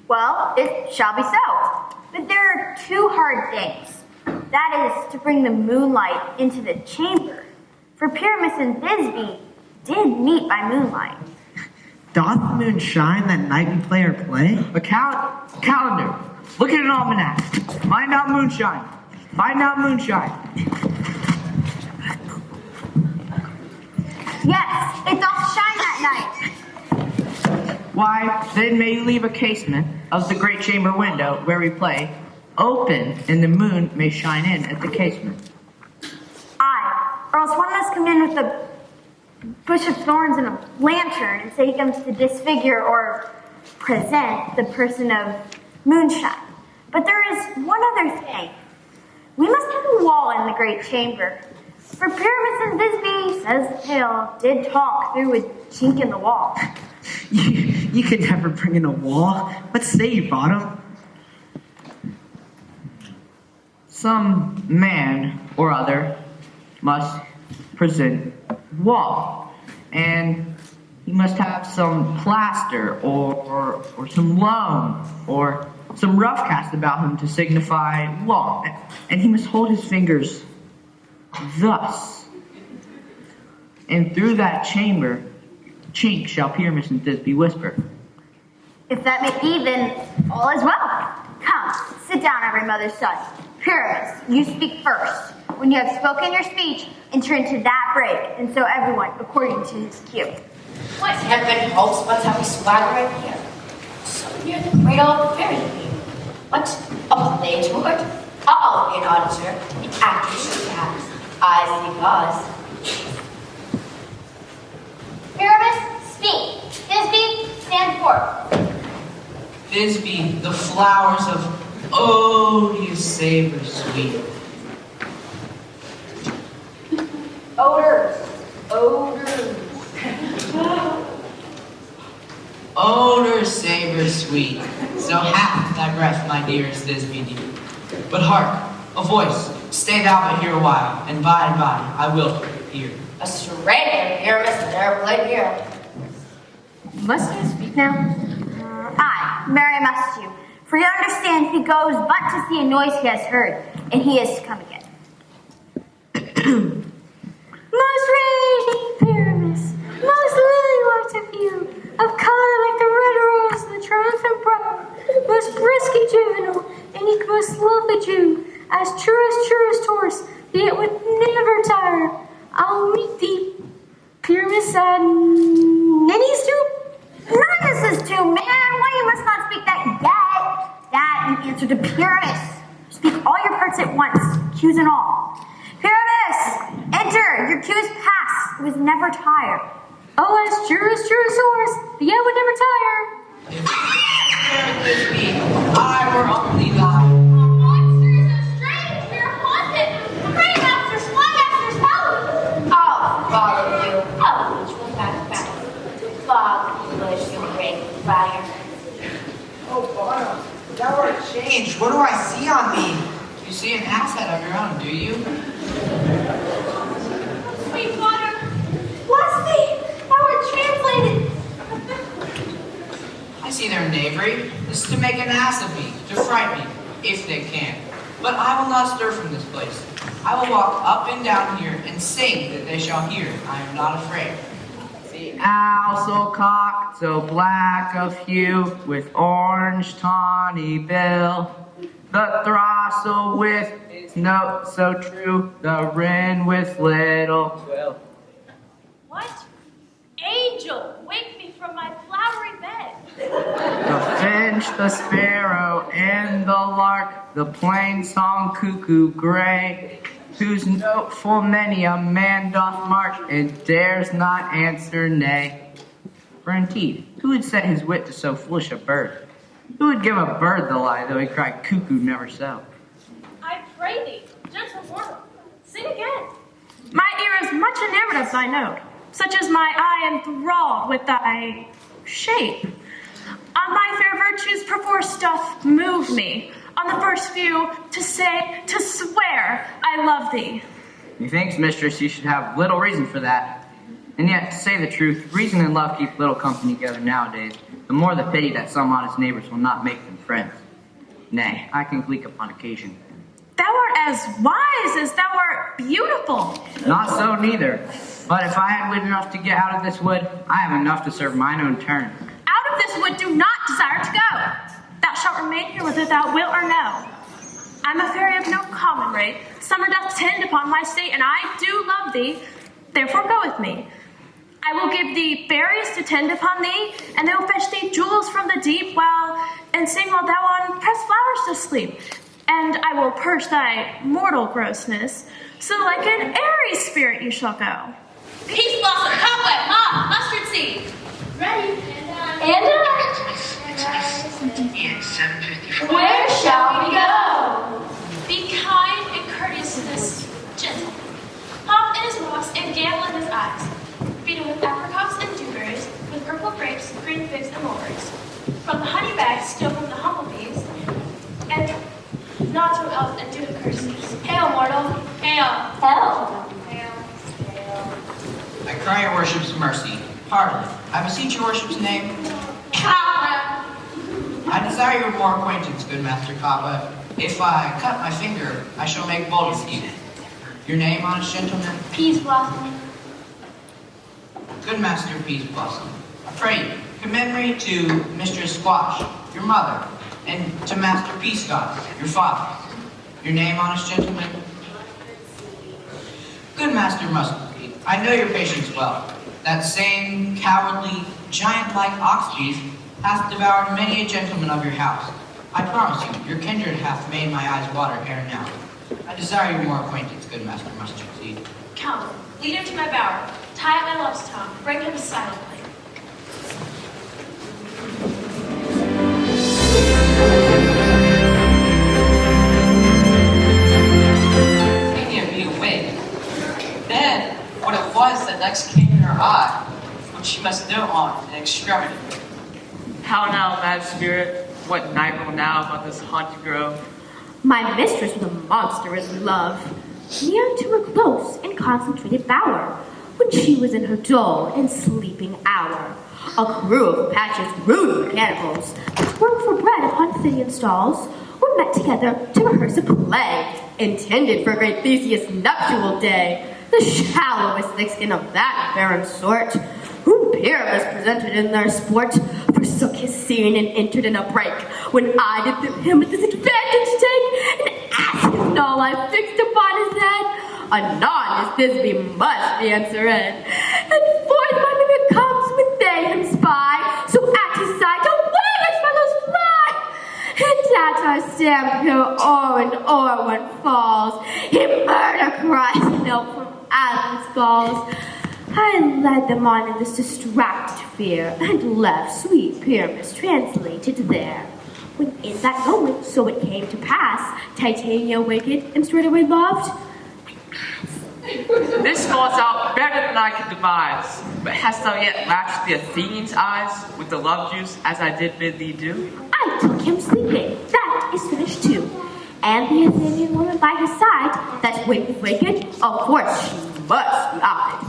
Speaker 14: Well, it shall be so. But there are 2 hard things. That is, to bring the moonlight into the chamber. For Pyramus and Thisbe did meet by moonlight.
Speaker 17: Doth the moon shine that night we play our play?
Speaker 8: A calendar. Look at an almanac. Find out moonshine. Find out moonshine.
Speaker 14: Yes, it doth shine that night.
Speaker 8: Why, then may you leave a casement of the great chamber window where we play open, and the moon may shine in at the casement.
Speaker 14: Aye, or else one must come in with a bush of thorns and a lantern and say he comes to disfigure or present the person of moonshine. But there is one other thing. We must have a wall in the great chamber. For Pyramus and Thisbe, says the tale, did talk through a chink in the wall.
Speaker 17: You could never bring in a wall. What say you, Bottom?
Speaker 8: Some man or other must present wall, and he must have some plaster or some loam or some rough cast about him to signify wall, and he must hold his fingers thus, and through that chamber chink shall Pyramus and Thisbe whisper.
Speaker 14: If that may be, then all is well. Come, sit down, every mother's son. Pyramus, you speak first. When you have spoken your speech, enter into that break, and so everyone according to his cue.
Speaker 18: What heaven holds but how we swagger in here? So near the cradle of the fairy queen. What a play to it? I'll be an auditor, an actor should perhaps, eyes because.
Speaker 2: Pyramus, speak. Thisbe, stand forth.
Speaker 19: Thisbe, the flowers of odious savor sweet.
Speaker 7: Odors.
Speaker 19: Odor savor sweet. So hath thy breath, my dearest Thisbe dear. But hark, a voice. Stay thou but here a while, and by I will hear.
Speaker 18: A stranger here, Mr. Airplane here.
Speaker 12: Must you speak now?
Speaker 14: Aye, Mary must you. For you understand he goes but to see a noise he has heard, and he is to come again.
Speaker 12: Most raging Pyramus, most lily-white of hue, of color like the red rose, the triumphant brow, most brisky juvenile, and eke most lovely Jew, as truest horse, yet would never tire. I'll meet thee, Pyramus said, Ninny stoop.
Speaker 14: Not is too, man. Why you must not speak that yet? That in answer to Pyramus. Speak all your parts at once, cues and all. Pyramus, enter. Your cues pass. It was never tired.
Speaker 12: Oh, as truest horse, yet would never tire.
Speaker 19: If Thisbe, I were only thine.
Speaker 2: Monsters are strange. We are haunted. Pray, masters, fly masters, help!
Speaker 18: I'll follow you. I'll reach one back. Fog, English, you break fire.
Speaker 19: Oh, Bottom, thou art changed. What do I see on thee? You see an axe head of your own, do you?
Speaker 2: Sweet water, bless thee. Thou art translated.
Speaker 19: I see their knavery. This is to make an ass of me, to fright me, if they can. But I will not stir from this place. I will walk up and down here and sing that they shall hear. I am not afraid.
Speaker 8: The owl so cocked, so black of hue, with orange tawny bill. The throstle with his note so true, the wren with little quill.
Speaker 2: What? Angel, wake me from my flowery bed.
Speaker 8: The finch, the sparrow, and the lark, the plain song cuckoo gray, whose note full many a man doth mark, and dares not answer nay. For indeed, who would set his wit to so foolish a bird? Who would give a bird the lie, though he cried cuckoo never so?
Speaker 2: I pray thee, gentle mortal, sing again.
Speaker 15: My ear is much enamored of thy note, such as my eye enthralled with thy shape. On thy fair virtues perforce doth move me, on the first view, to say, to swear, I love thee.
Speaker 8: Methinks, mistress, you should have little reason for that. And yet, to say the truth, reason and love keep little company together nowadays, the more the pity that some honest neighbors will not make them friends. Nay, I can gleek upon occasion.
Speaker 15: Thou art as wise as thou art beautiful.
Speaker 8: Not so neither. But if I had wit enough to get out of this wood, I have enough to serve mine own turn.
Speaker 15: Out of this wood do not desire to go. Thou shalt remain here whether thou wilt or no. I'm a fairy of no common rate. Summer doth tend upon my state, and I do love thee. Therefore go with me. I will give thee fairies to tend upon thee, and they will fetch thee jewels from the deep and sing while thou on pressed flowers dost sleep. And I will purge thy mortal grossness, so like an airy spirit you shall go.
Speaker 2: Peace blossom, cobweb, moth, mustard seed. Ready. And
Speaker 15: Where shall we go?
Speaker 2: Be kind and courteous to this gentleman. Hop in his walks and gamble in his eyes. Feed him with apricots and dewberries, with purple grapes, green figs, and mulberries. From the honey bags, steal from the humble bees, and nod to elves and do him courtesies. Hail, mortal. Hail.
Speaker 14: Hell.
Speaker 19: I cry your worship's mercy. Pardon. I beseech your worship's name.
Speaker 2: Cobweb.
Speaker 19: I desire your more acquaintance, good Master Cobweb. If I cut my finger, I shall make bold with you. Your name, honest gentleman?
Speaker 2: Peace blossom.
Speaker 19: Good Master Peas Blossom, I pray you, commend me to Mistress Squash, your mother, and to Master Peascod, your father. Your name, honest gentleman? Good Master Muskelbeak, I know your patience well. That same cowardly, giant-like ox beef hath devoured many a gentleman of your house. I promise you, your kindred hath made my eyes water ere now. I desire your more acquaintance, good Master Mustard-seed.
Speaker 2: Come, lead him to my bower. Tie up my love's tongue. Bring him silently.
Speaker 16: lies that next came in her eye, which she must know on in extremity.
Speaker 9: How now, mad spirit? What night will now about this haunted grove?
Speaker 12: My mistress was a monstrous love, near to her close and concentrated bower, when she was in her dull and sleeping hour. A crew of Patch's rude mechanicals, which work for bread upon Pythian stalls, were met together to rehearse a play, intended for great Theseus' nuptial day. The shallowest thick-skin of that barren sort, whom Pyramus presented in their sport, forsook his scene and entered in a break, when I did him with this advantage take, and as his null I fixed upon his head, anon his Thisbe must be answered, and forth my mimic comes when they him spy, so at his side away his fellows fly, and at our stamp here o'er and o'er one falls, he murder cries and help from Athens falls. I led them on in this distracted fear, and left sweet Pyramus translated there. When in that moment so it came to pass, Titania wicked and straightway loved.
Speaker 9: This falls out better than I could devise. But hast thou yet latched the Athenian's eyes with the love juice, as I did bid thee do?
Speaker 12: I took him sleeping, that is finished too. And the Athenian woman by his side, that wicked, of course she must be eyed.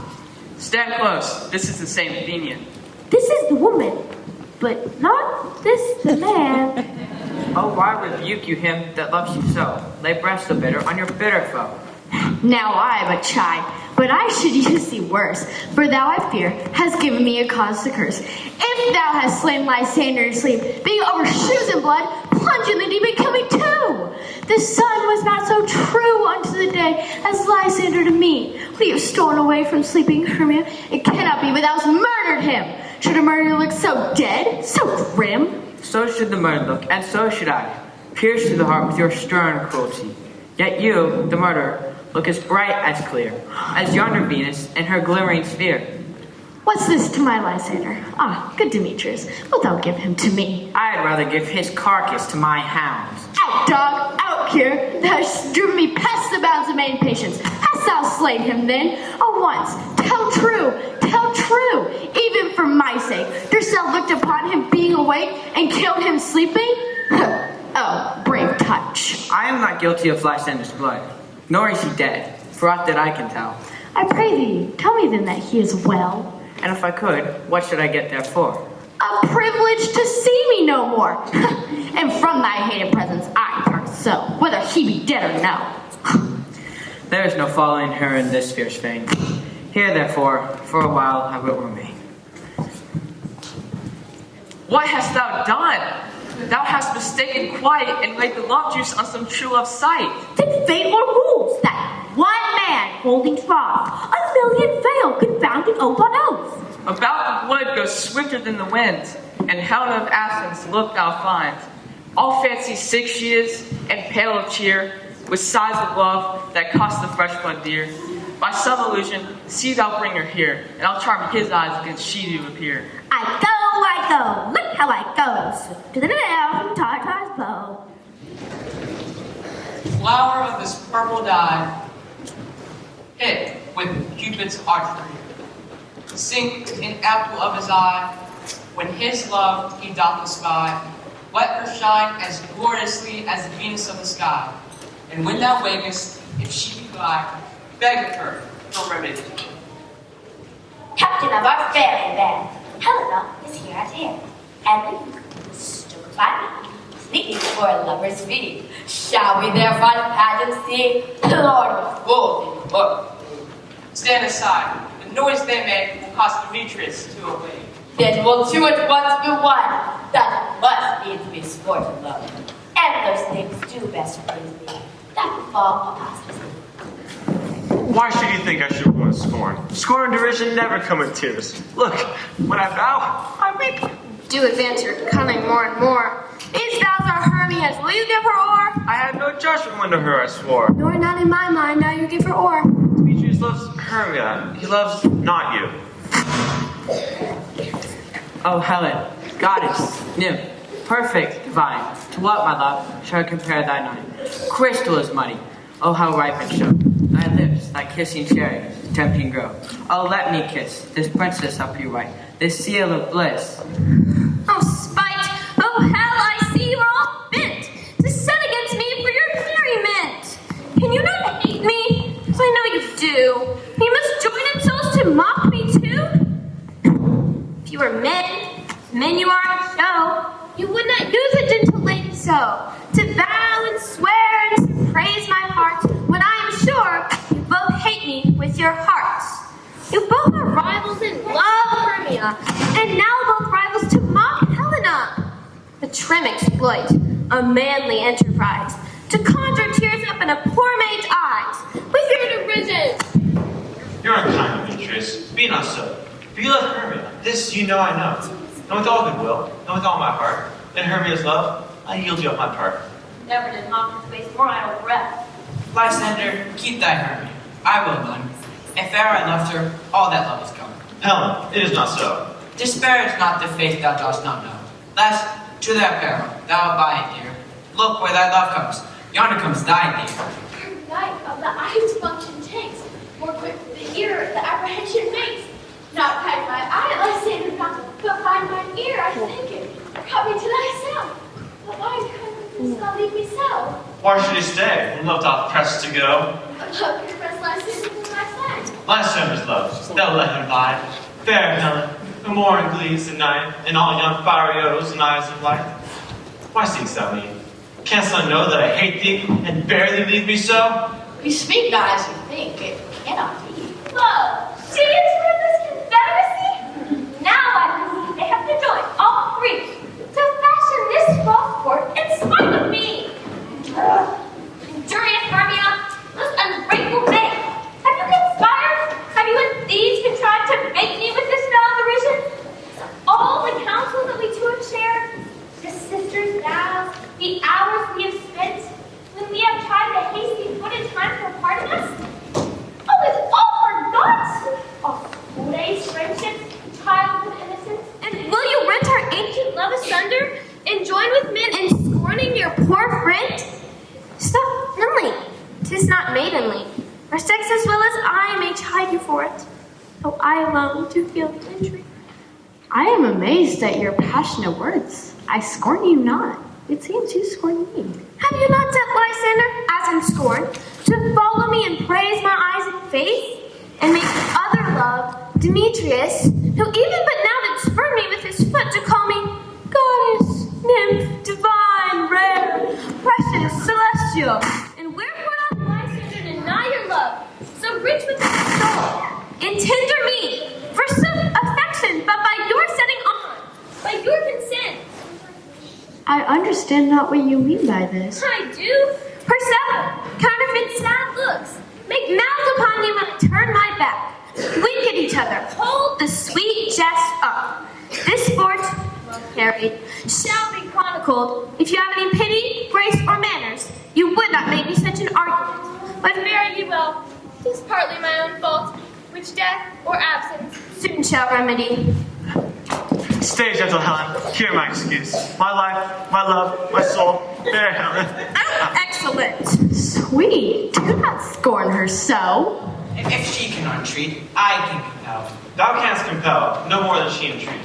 Speaker 9: Stand close. This is the same Athenian.
Speaker 12: This is the woman, but not this the man.
Speaker 9: Oh, why rebuke you him that loves you so? Lay breast the bitter on your bitter foe.
Speaker 12: Now I but chide, but I should use thee worse, for thou, I fear, hast given me a cause to curse. If thou hast slain Lysander in sleep, being over shoes and blood, plunge in the deep and kill me too. The sun was not so true unto the day as Lysander to me. We have stolen away from sleeping Hermia. It cannot be, but thou hast murdered him. Should a murderer look so dead, so grim?
Speaker 9: So should the murdered look, and so should I, pierced to the heart with your stern cruelty. Yet you, the murderer, look as bright as clear, as yonder Venus in her glimmering sphere.
Speaker 12: What's this to my Lysander? Ah, good Demetrius, wilt thou give him to me?
Speaker 9: I'd rather give his carcass to my hounds.
Speaker 12: Out, dog, out here! Thou hast driven me past the bounds of main patience. Hast thou slain him then? Oh, once, tell true, even for my sake. Durst thou looked upon him being awake and killed him sleeping? Oh, brave touch.
Speaker 9: I am not guilty of Lysander's blood, nor is he dead, for aught that I can tell.
Speaker 12: I pray thee, tell me then that he is well.
Speaker 9: And if I could, what should I get therefore?
Speaker 12: A privilege to see me no more. And from thy hated presence I part so, whether he be dead or no.
Speaker 9: There is no following her in this fierce vein. Here, therefore, for a while I will remain. What hast thou done? Thou hast mistaken quiet and laid the love juice on some true love's sight.
Speaker 12: Then fate or rules that one man holding troth, a million fail, confounding oath on oath.
Speaker 9: About the wood goes swifter than the wind, and Helen of Athens look thou find. All fancy sick she is, and pale of cheer, with sighs of love that cost the fresh blood dear. By some illusion, see thou bring her here, and I'll charm his eyes against she do appear.
Speaker 12: I go, look how I go, swift to the nail from Tartar's bow.
Speaker 16: Flower of this purple dye, hit with Cupid's archery, sink in apple of his eye, when his love he doth espy, let her shine as gloriously as Venus of the sky. And when thou wakest, if she be by, beg of her for remedy.
Speaker 14: Captain of our fairy band, Helena is here at hand, and the stood by me, sleeping for a lover's feet. Shall we therefore the pageant see? Lord of fools, look.
Speaker 16: Stand aside. The noise they make will cause Demetrius to awake.
Speaker 14: Then will two at once be one. That must needs be sport of love. And those things do best please me. That will fall upon us.
Speaker 11: Why should you think I should want scorn? Scorn and derision never come in tears. Look, when I bow, I weep.
Speaker 2: Do advance your cunning more and more. These vows are Hermia's. Will you give her o'er?
Speaker 11: I had no judgment when to her I swore.
Speaker 2: Nor not in my mind, now you give her o'er.
Speaker 11: Demetrius loves Hermia. He loves not you.
Speaker 9: Oh, Helen, goddess, nymph, perfect, divine, to what, my love, shall I compare thy name? Crystal is money. Oh, how ripe and show thy lips, thy kissing cherry. tempting grow. Oh, let me kiss this princess up your right, this seal of bliss.
Speaker 13: Oh, spite! Oh, hell, I see you are all bent to set against me for your merriment. Can you not hate me? Because I know you do. You must join themselves to mock me too. If you were men you are in show, you would not use a gentle lady so, to vow and swear and to praise my heart, when I am sure you both hate me with your hearts. You both are rivals in love, Hermia, and now both rivals to mock Helena. A trim exploit, a manly enterprise, to conjure tears up in a poor maid's eyes, with your derision.
Speaker 10: You're unkind, Demetrius. Be not so. For you love Hermia. This you know I know. And with all goodwill, and with all my heart, in Hermia's love, I yield you up my part.
Speaker 2: Never did mockers waste more idle breath.
Speaker 19: Lysander, keep thy Hermia. I will none. If e'er I loved her, all that love is gone.
Speaker 10: Helen, it is not so.
Speaker 19: Disparage not the faith thou dost not know. Lest, to thy peril, thou abide, dear. Look where thy love comes. Yonder comes thy dear.
Speaker 2: Night of the eye's function takes, more quick the ear the apprehension makes. Not by my eye, Lysander, but by my ear I think it. Cut me to thyself. But why couldn't thou leave me so?
Speaker 10: Why should he stay when love doth press to go?
Speaker 2: Love your friends, Lysander, than my friend.
Speaker 10: Lysander's love, thou let him bide. Fair Helen, who more in glees than night, and all young fiery O's and eyes of light. Why seekst thou me? Canst thou know that I hate thee, and bear thee leave me so?
Speaker 7: You speak not as you think. It cannot be.
Speaker 2: Love, she is for this confederacy? Now I believe they have to join, all three, to fashion this false court in spite of me. Injurious Hermia, most ungrateful maid, have you conspired? Have you and thieves contrived to make me with this foul derision? All the counsel that we two have shared, the sisters' vows, the hours we have spent, when we have tried the hasty footed time for parting us? Oh, it's all for naught! All school days, friendships, childhood innocence.
Speaker 13: And will you rent our ancient love asunder, and join with men in scorning your poor friend? Stop, Finley. 'Tis not maidenly. For sex as well as I may chide you for it, though I alone do feel the injury.
Speaker 12: I am amazed at your passionate words. I scorn you not. It seems you scorn me.
Speaker 13: Have you not said, Lysander, as in scorn, to follow me and praise my eyes and face, and make other love, Demetrius, who even but now did spurn me with his foot to call me goddess, nymph, divine, rare, precious, celestial, and wherefore doth Lysander deny your love, so rich within his soul, and tender me, for some affection, but by your setting on, by your consent?
Speaker 12: I understand not what you mean by this.
Speaker 13: I do. Persever, counterfeit sad looks, make mouths upon you when I turn my back, wink at each other, hold the sweet jest up. This sport, well carried, shall be chronicled. If you have any pity, grace, or manners, you would not make me such an argument.
Speaker 2: But fare ye well. 'Tis partly my own fault, which death or absence
Speaker 13: soon shall remedy.
Speaker 11: Stay, gentle Helen. Hear my excuse. My life, my love, my soul. Fair Helen.
Speaker 13: Excellent.
Speaker 12: Sweet. Do not scorn her so.
Speaker 19: If she can entreat, I can compel.
Speaker 10: Thou canst compel no more than she entreat,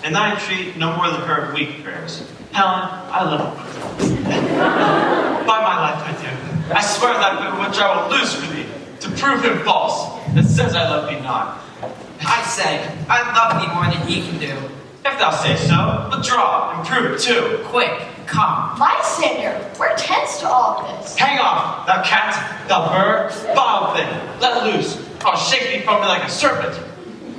Speaker 10: and I entreat no more than her weak prayers. Helen, I love you. By my life I do. I swear that bit which I will lose for thee, to prove him false, that says I love thee not.
Speaker 19: I say, I love thee more than he can do.
Speaker 10: If thou say so, withdraw and prove it too.
Speaker 19: Quick, come.
Speaker 7: Lysander, we're tense to all this.
Speaker 10: Hang off, thou cat, thou bird, vile thing. Let loose. I'll shake thee from me like a serpent.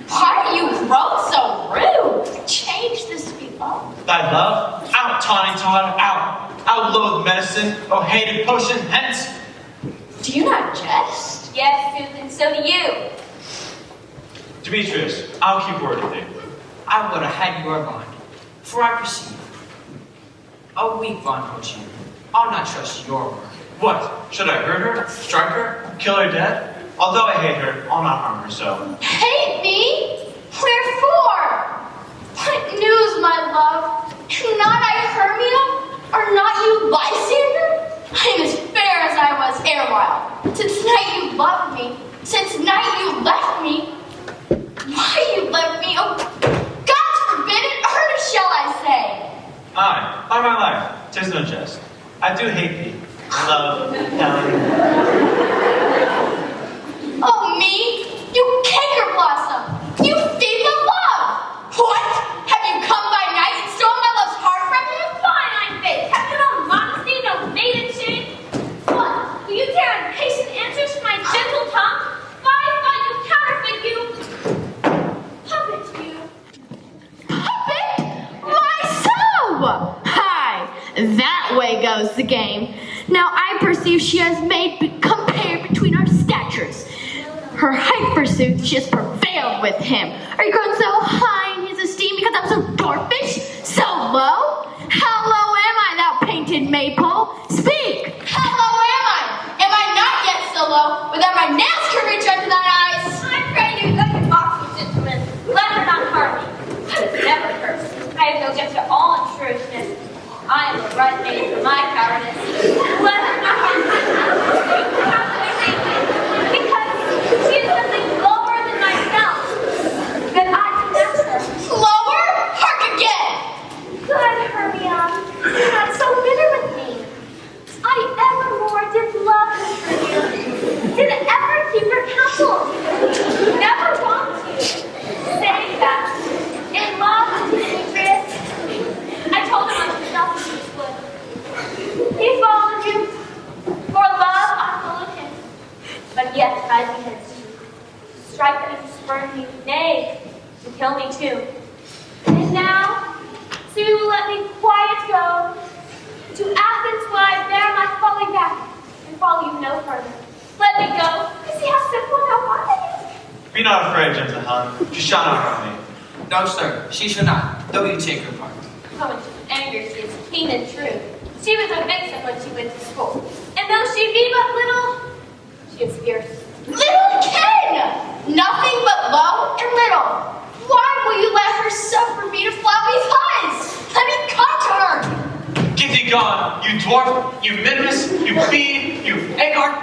Speaker 7: Why are you grown so rude? Change this people.
Speaker 10: Thy love, out, tawny Todd, out. Outload medicine, oh hated potion, hence.
Speaker 7: Do you not jest?
Speaker 2: Yes, Susan, so do you.
Speaker 10: Demetrius, I'll keep word with thee.
Speaker 19: I would have had your bond, for I perceive. A weak bond holds you. I'll not trust your word.
Speaker 10: What? Should I hurt her, strike her, kill her dead? Although I hate her, I'll not harm her so.
Speaker 7: Hate me? Wherefore? What news, my love? Am not I Hermia? Are not you Lysander? I am as fair as I was erewhile. Since night you loved me, since night you left Why you left me? Oh, God forbid it! Or shall I say?
Speaker 10: Aye, by my life, 'tis no jest. I do hate thee. Love, Helen.
Speaker 7: Oh, me? You canker blossom! You thief of love! What? Have you come by night and stolen my love's heart from me?
Speaker 2: Fine, I'm fake. Have you no modesty, no maiden shame? What? Do you dare impatient answers from my gentle tongue? Fie, you counterfeit, you! Puppet, you!
Speaker 12: Puppet? Why so? Hi, that way goes the game. Now I perceive she has compared between our statures. Her height, forsooth, she has prevailed with him. Are you grown so high in his esteem because I'm so dwarfish, so low? How low am I, thou painted maypole? Speak!
Speaker 7: How low am I? Am I not yet so low, without my nails can reach unto thine eyes?
Speaker 2: I pray you, though you mock me, gentlemen, let her not harm me. I was never cursed. I have no gift at all in trueness. I am the right maid for my cowardice. Let her not harm me. Because she is something lower than myself. That I can match her.
Speaker 7: Lower? Hark again!
Speaker 2: Good Hermia, you're not so bitter with me. I evermore did love her for you. Did ever keep your counsel. Never wronged you. Say that. In love with Demetrius, I told him I was nothing he would. He followed you. For love, I followed him. But yet I beheaded you. Strike me, spurn me, nay, to kill me too. And now, so you will let me quiet go. To Athens will I bear my folly back and follow you no further. Let me go. You see how simple and how fond it is?
Speaker 10: Be not afraid, gentle Helen. She shall not harm me.
Speaker 19: No, sir, she shall not, though you take her part.
Speaker 2: Oh, when she's angry, she is keen and true. She was a vixen when she went to school. And though she be but little, she is fierce.
Speaker 7: Little king! Nothing but low and little. Why will you let her suffer me to flout these eyes? Let me come to her!
Speaker 10: Get thee gone, you dwarf, you minimus, you fiend, you egart.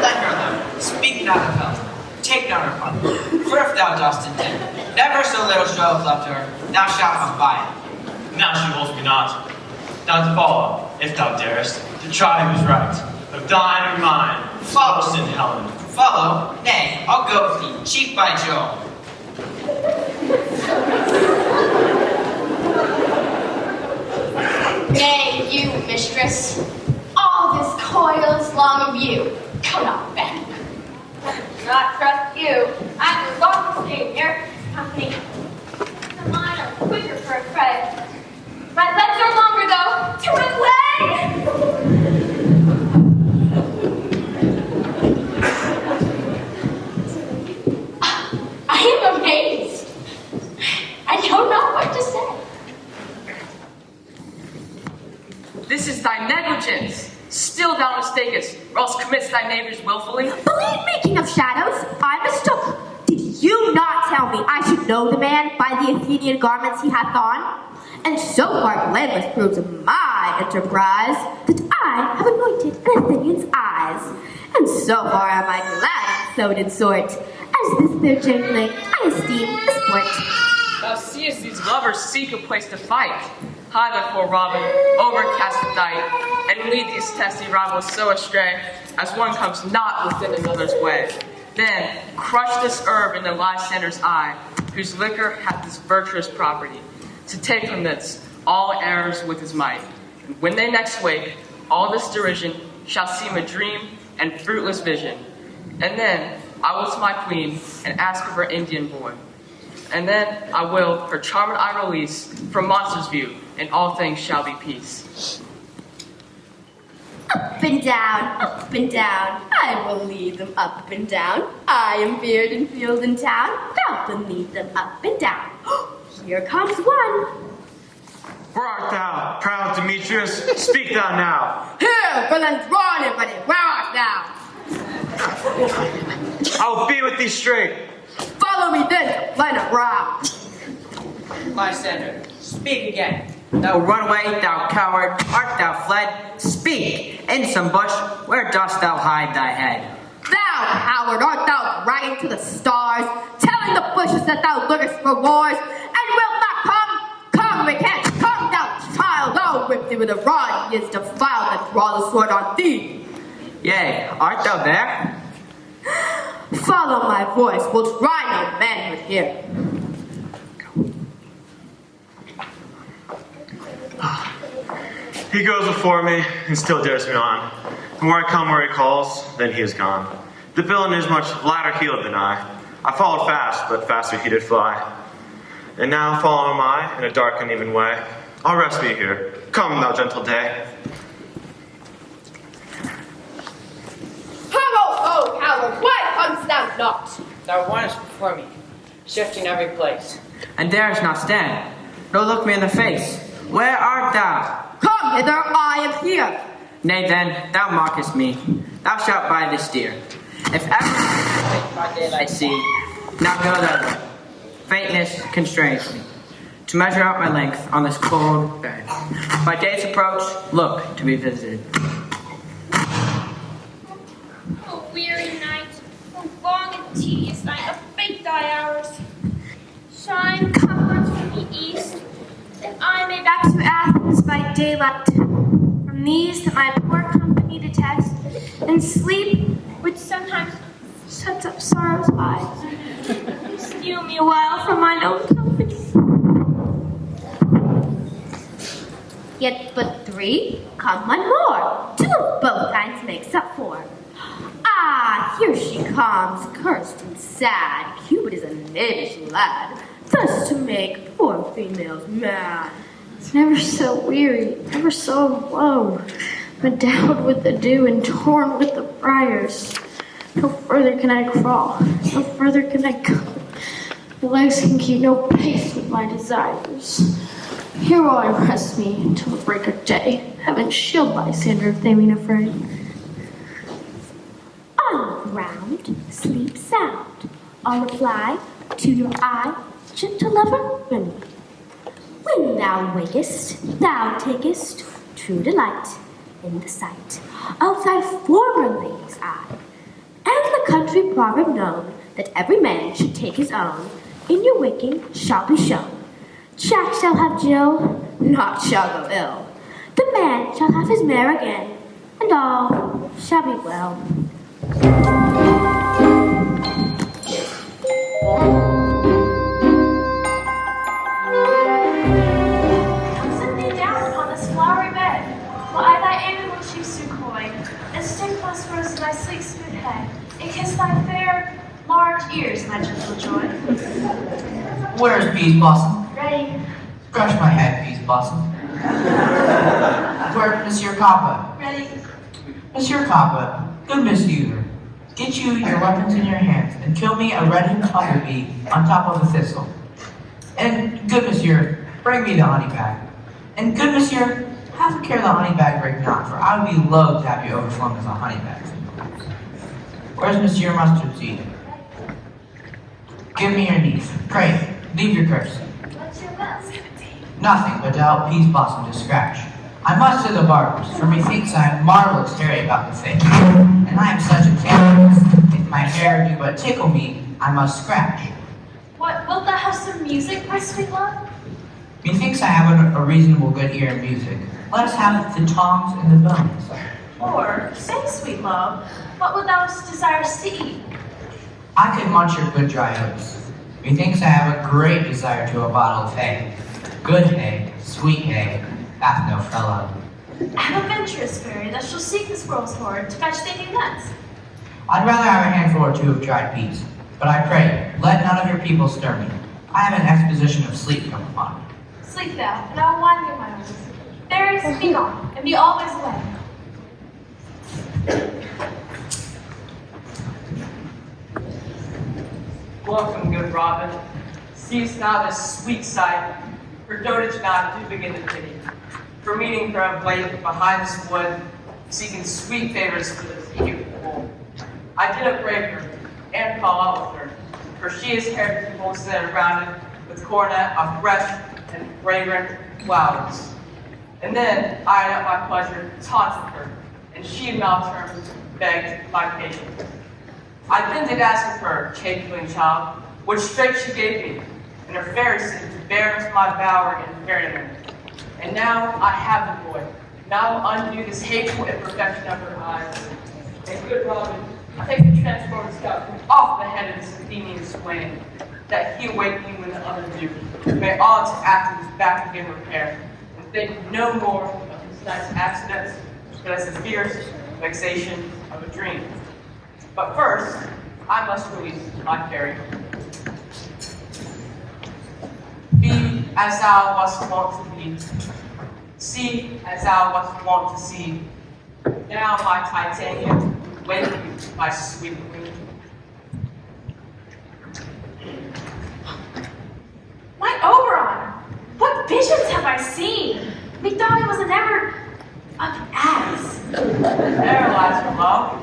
Speaker 19: Let her alone. Speak not of Helen. Take not her part. For if thou dost intend never so little show of love to her, thou shalt not buy it.
Speaker 10: Now she holds me not. Down to follow, if thou darest, to try who's right, of thine or mine. Follow, in Helen.
Speaker 19: Follow? Nay, I'll go with thee, cheek by Jove.
Speaker 7: Nay, you, mistress. All this coil is long of you. Come not back.
Speaker 2: I do not trust you. I would long to stay in your company. The mine are quicker for a prey. My legs are longer though. To run away!
Speaker 7: I am amazed. I don't know what to say.
Speaker 9: This is thy negligence. Still thou mistakest, or else commits thy neighbors willfully.
Speaker 14: Believe me, King of Shadows, I mistook. Did you not tell me I should know the man by the Athenian garments he hath on? And so far blameless proves my enterprise, that I have anointed an Athenian's eyes. And so far am I glad and sewed in sort, as this their jangling I esteem a sport.
Speaker 9: Thou seest these lovers seek a place to fight. High therefore, Robin, overcast the night, and lead these testy rivals so astray, as one comes not within another's way. Then crush this herb in the Lysander's eye, whose liquor hath this virtuous property, to take from thence all errors with his might. And when they next wake, all this derision shall seem a dream and fruitless vision. And then I will to my queen and ask of her Indian boy. And then I will her charmed eye release from monster's view, and all things shall be peace.
Speaker 14: Up and down, I will lead them up and down. I am feared in field and town, thou can lead them up and down. Here comes one.
Speaker 11: Where art thou, proud Demetrius? Speak thou now.
Speaker 14: Here, villain, drawn in, buddy, where art thou?
Speaker 11: I will be with thee straight.
Speaker 14: Follow me then to Plena Brow.
Speaker 19: Lysander, speak again. Thou runaway, thou coward, art thou fled? Speak, in some bush, where dost thou hide thy head?
Speaker 14: Thou
Speaker 20: coward, art thou bragging to the stars, telling the bushes that thou lookest for wars, and wilt not come? Come, recant, come, thou child, I'll whip thee with a rod, he is defiled that draw the sword on thee.
Speaker 21: Yea, art thou there?
Speaker 20: Follow my voice, wilt try no manhood here.
Speaker 11: He goes before me and still dares me on. And where I come where he calls, then he is gone. The villain is much lighter heeled than I. I followed fast, but faster he did fly. And now follow am I in a dark and even way. I'll rest me here. Come, thou gentle day.
Speaker 20: Ho, coward, why comest thou not?
Speaker 9: Thou runnest before me, shifting every place, and darest not stand, nor look me in the face. Where art thou?
Speaker 20: Come hither, I am here.
Speaker 9: Nay then, thou mockest me. Thou shalt buy this dear. If ever by daylight see, now go thy way. Faintness constrains me to measure out my length on this cold bed. By day's approach, look to be visited.
Speaker 2: Oh, weary night, oh, long and tedious night, abate thy hours. Shine comfort from the east, that I may
Speaker 13: Back to Athens by daylight, from these that my poor company detest, and sleep, which sometimes shuts up sorrow's eyes, steal me a while from mine own company.
Speaker 12: Yet but three, come one more. Two of both kinds makes up four. Ah, here she comes, cursed and sad. Cupid is a knavish lad, thus to make poor females mad.
Speaker 7: It's never so weary, never so low, bedowed with the dew and torn with the briars. No further can I crawl, no further can I go. My legs can keep no pace with my desires. Here will I rest me until the break of day. Heaven shield Lysander if they mean afraid.
Speaker 12: On the ground, sleep sound. I'll reply to your eye, gentle lover, when thou wakest, thou takest true delight in the sight of thy former lady's eye, and the country proverb known that every man should take his own, in your waking shall be shown. Jack shall have Jill, naught shall go ill. The man shall have his mare again, and all shall be well.
Speaker 2: Sit thee down upon this flowery bed, while I thy amiable cheeks do coy, and stick my spurs to thy sleek smooth head, and kiss thy fair, large ears, my gentle joy.
Speaker 19: Where's Peas Blossom?
Speaker 2: Ready?
Speaker 19: Scratch my head, Peas Blossom. Where, Monsieur Coppa?
Speaker 2: Ready?
Speaker 19: Monsieur Coppa, good Monsieur, get you your weapons in your hands and kill me a reddened humblebee on top of a thistle. And good Monsieur, bring me the honey bag. And good Monsieur, have a care the honey bag break not, for I would be loath to have you overflung as a honey bag. Where's Monsieur Mustard Seed? Give me your niece. Pray, leave your curse.
Speaker 2: What's your will?
Speaker 19: Nothing but to help Peas Blossom to scratch. I must to the barber's, for methinks I am marvelous hairy about the face. And I am such a temptress, if my hair do but tickle me, I must scratch.
Speaker 2: What, wilt thou have some music, my sweet love?
Speaker 19: Methinks I have a reasonable good ear in music. Let us have the tongs and the bones.
Speaker 2: Or, say, sweet love, what wilt thou desire to eat?
Speaker 19: I could munch your good dry oats. Methinks I have a great desire to a bottle of hay. Good hay, sweet hay, hath no fellow.
Speaker 2: I have a venturous fairy that shall seek the squirrel's hoard to fetch thee new nuts.
Speaker 19: I'd rather have a handful or two of dried peas. But I pray, let none of your people stir me. I have an exposition of sleep come upon me.
Speaker 2: Sleep thou, and I will wind thee my roses. Fairies, be gone, and be always away.
Speaker 9: Welcome, good Robin. Seest thou this sweet sight? Her dotage now do begin to pity. For meeting her of late behind this wood, seeking sweet favors for this beautiful. I did upbraid her and fall out with her, for she is hair people that are rounded with coronet of fresh and fragrant flowers. And then I, at my pleasure, taunted her, and she in malterms begged my patience.
Speaker 16: I've been to ask of her, capering child, which straight she gave me, and her fairy seemed to bear into my bower in fairyland. And now I have the boy. Now undo this hateful imperfection of her eyes. And good Robin, take the transformed scout off the head of this Athenian swain, that he awake me when the others do. May all to act his back again repair, and think no more of this night's accidents, but as the fierce vexation of a dream. But first, I must release my fairy. Be as thou wast wont to be. See as thou wast wont to see. Now, my Titania, wake you, my sweet queen.
Speaker 15: My Oberon! What visions have I seen? Methought I was never of as.
Speaker 16: There lies your love.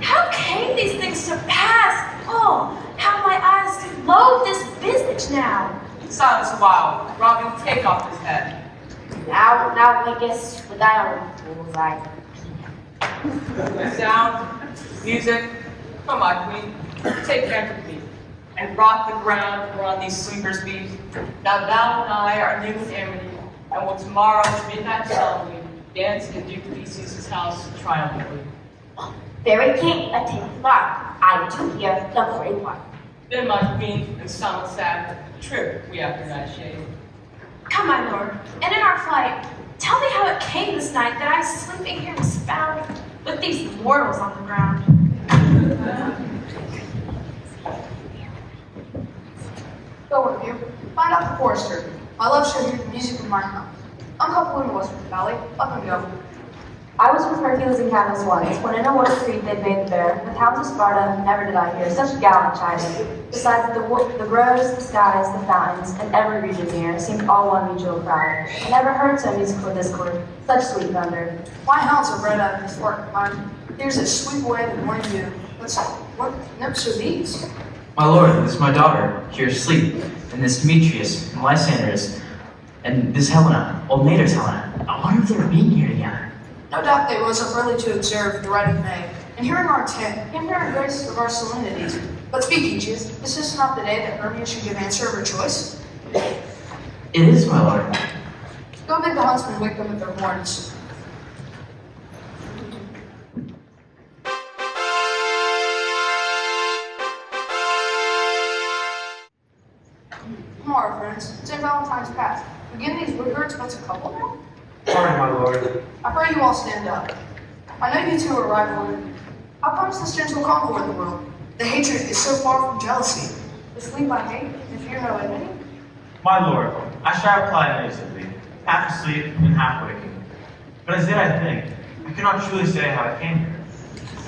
Speaker 15: How came these things to pass? Oh, how my eyes do loathe this visage now.
Speaker 16: Silence a while. Robin, take off his head.
Speaker 18: Now blinkest with thy own fool's eye.
Speaker 16: Sound, music, come my queen, take care of me, and rock the ground whereon these sleepers be. Now thou and I are new with amity, and will tomorrow's midnight solemnly dance in Duke Theseus' house triumphantly.
Speaker 18: Fairy king, attend the mark. I do hear the very part.
Speaker 16: Then my queen, in silent sad, trip we after nightshade.
Speaker 15: Come, my lord, and in our flight, tell me how it came this night that I, sleeping here, was found with these mortals on the ground.
Speaker 6: Go with you. Find out the forester. My love shall hear the music of my home. Uncouple in Western Valley. Up and go.
Speaker 4: I was with Hercules and Cadmus once, when in a wood creek they bathed there. The towns of Sparta, never did I hear such gallant chiding. Besides the groves, the skies, the fountains, and every region near, seemed all one mutual cry. I never heard so musical discord, such sweet thunder.
Speaker 6: My hounds are bred out of this part of mine. Here's a sweep away the morning dew. What nips are these?
Speaker 22: My lord, this is my daughter, here asleep, and this Demetrius, and Lysander's, and this Helena, old Mater's Helena. I wonder if they're being here together.
Speaker 6: No doubt they rose up early to observe the rite of May, and here in our tent, hinder and grace of our solemnities. But speak, Aegeus, is this not the day that Hermia should give answer of her choice?
Speaker 22: It is, my lord.
Speaker 6: Go bid the huntsmen wake them with their horns. Tomorrow, friends, St. Valentine's past. Begin these woodherds once a couple now?
Speaker 11: Pardon, my lord.
Speaker 6: I pray you all stand up. I know you two are rivaling. How comes this gentle concord in the world? The hatred is so far from jealousy. The sleep I hate, and fear no enemy.
Speaker 11: My lord, I shall reply innocently, half asleep and half waking. But as yet I think, I cannot truly say how I came here.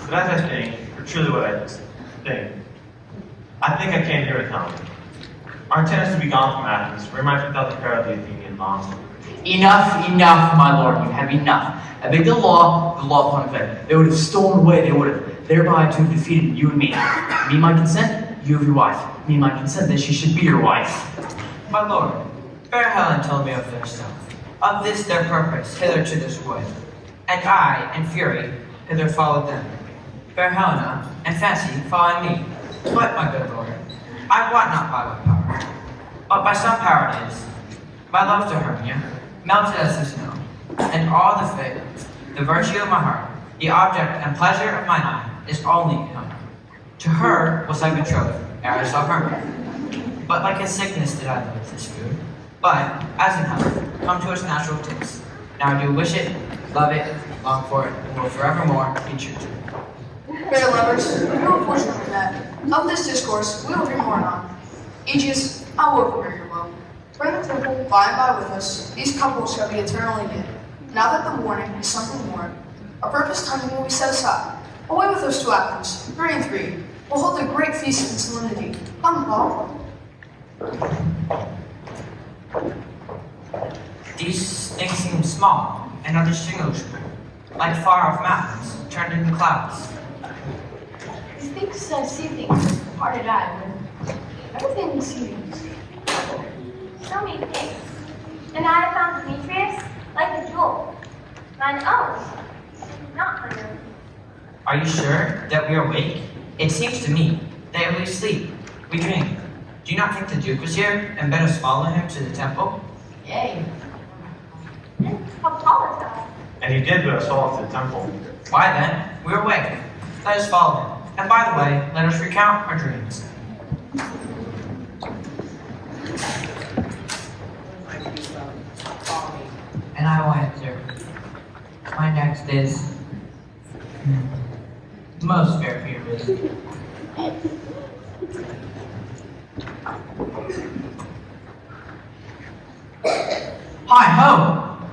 Speaker 11: But as I think, or truly what I think I came here with Helena. Our intent is to be gone from Athens, where we might without the peril of the Athenian laws.
Speaker 8: Enough, my lord, you have enough. I beg the law upon effect. They would have stolen away, they would have thereby to have defeated you and me. Me, my consent, you have your wife. Me, my consent, that she should be your wife.
Speaker 19: My lord, fair Helen told me of their stuff, of this their purpose, hither to this wood. And I, in fury, hither followed them. Fair Helena, and Fancy, following me. But, my good lord, I wot not by what power, but by some power it is. My love to Hermia, melted as the snow, and all the fit, the virtue of my heart, the object and pleasure of mine eye, is only Helena. To her was I betrothed, ere I saw Hermia. But like a sickness did I loathe this food, but, as in health, come to its natural taste. Now I do wish it, love it, long for it, and will forevermore be true to it.
Speaker 6: Fair lovers, you are fortunately met. Of this discourse, we will hear more anon. Aegeus, I will overhear your will. Bring the temple by and by with us. These couples shall be eternally knit. Now that the morning is something more, a purposed time will be set aside. Away with us to Athens, 3 and 3. We'll hold a great feast and solemnity. Come, Paul.
Speaker 19: These things seem small and undistinguishable, like far-off mountains turned into clouds.
Speaker 7: Methinks I see things parted eye, but everything seems
Speaker 2: So many things. And I have found Demetrius like a jewel. Mine own. Not for you.
Speaker 19: Are you sure that we are awake?
Speaker 1: It seems to me that we sleep, we drink. Do you not think the Duke was here and bid us follow him to the temple?
Speaker 18: Yay.
Speaker 2: Apologize.
Speaker 11: And he did bid us all to the temple.
Speaker 1: Why then, we're awake. Let us follow him. And by the way, let us recount our dreams. And I will answer. My next is most fair fearless. Hi ho!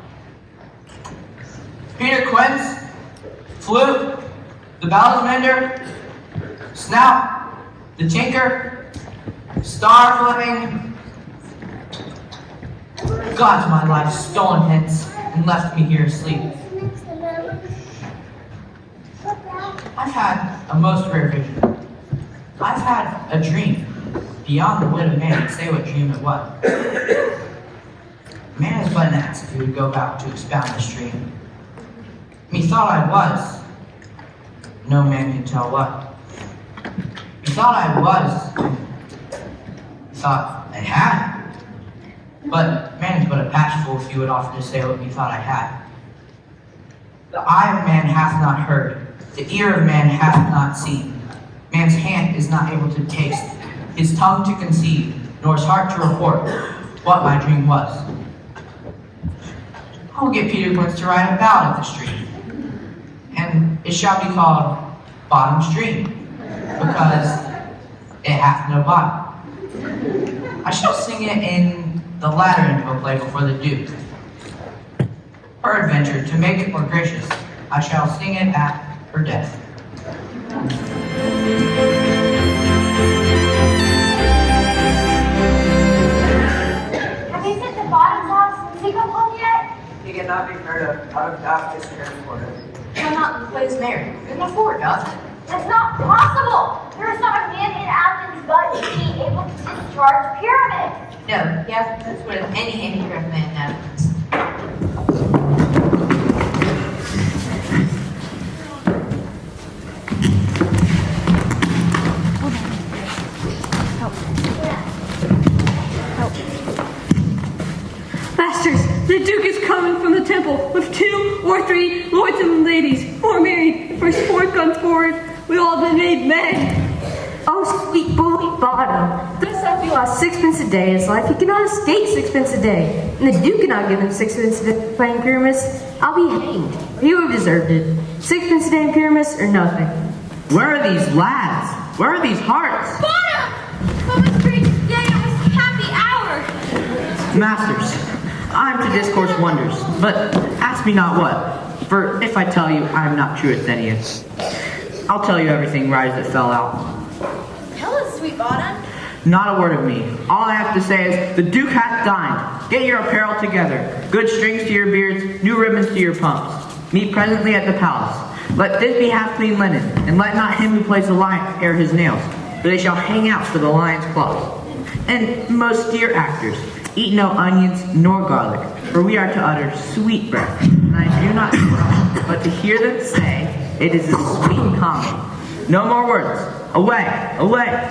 Speaker 1: Peter Quince, Flute, the Bells Mender, Snout, the Tinker, Star Fleming. God's my life stolen hence and left me here asleep. I've had a most rare vision. I've had a dream beyond the wit of man to say what dream it was. Man is but an ass if he would go about to expound this dream. Methought I was. No man can tell what. Methought I was. Methought I had. But man is but a patchful if you would offer to say what methought I had. The eye of man hath not heard, the ear of man hath not seen. Man's hand is not able to taste, his tongue to conceive, nor his heart to report what my dream was. I will get Peter Quince to write a ballad of this dream, and it shall be called Bottom's Dream, because it hath no bottom. I shall sing it in the latter end of a play before the Duke. Peradventure, to make it more gracious, I shall sing it at her death.
Speaker 2: Have you sent to Bottom's house? Has he come home yet?
Speaker 1: He cannot be heard of out of doubt his quarter. Why not the place married? Couldn't afford, does it?
Speaker 2: That's not possible. There is not a man in Athens but be able to discharge pyramids.
Speaker 1: No, he has the foot of any handicraft man in Athens.
Speaker 3: Masters, the Duke is coming from the temple with 2 or 3 lords and ladies, all married, and for sport gone forward, we all been made men.
Speaker 23: Oh, sweet boy Bottom, thus if he lost 6pence a day in his life, he cannot escape 6pence a day. And the Duke cannot give him 6pence a day for playing Pyramus. I'll be hanged. He would have deserved it. 6pence a day in Pyramus or nothing.
Speaker 17: Where are these lads? Where are these hearts?
Speaker 2: Bottom! What was great today? It was happy hour.
Speaker 17: Masters, I am to discourse wonders, but ask me not what, for if I tell you, I am not true Athenian. I'll tell you everything right as it fell out.
Speaker 2: Tell us, sweet Bottom.
Speaker 17: Not a word of me. All I have to say is, the Duke hath dined. Get your apparel together. Good strings to your beards, new ribbons to your pumps. Meet presently at the palace. Let this be half clean linen, and let not him who plays the lion air his nails, for they shall hang out for the lion's claws. And most dear actors, eat no onions nor garlic, for we are to utter sweet breath. And I do not groan, but to hear them say, it is a sweet comedy. No more words. Away, away.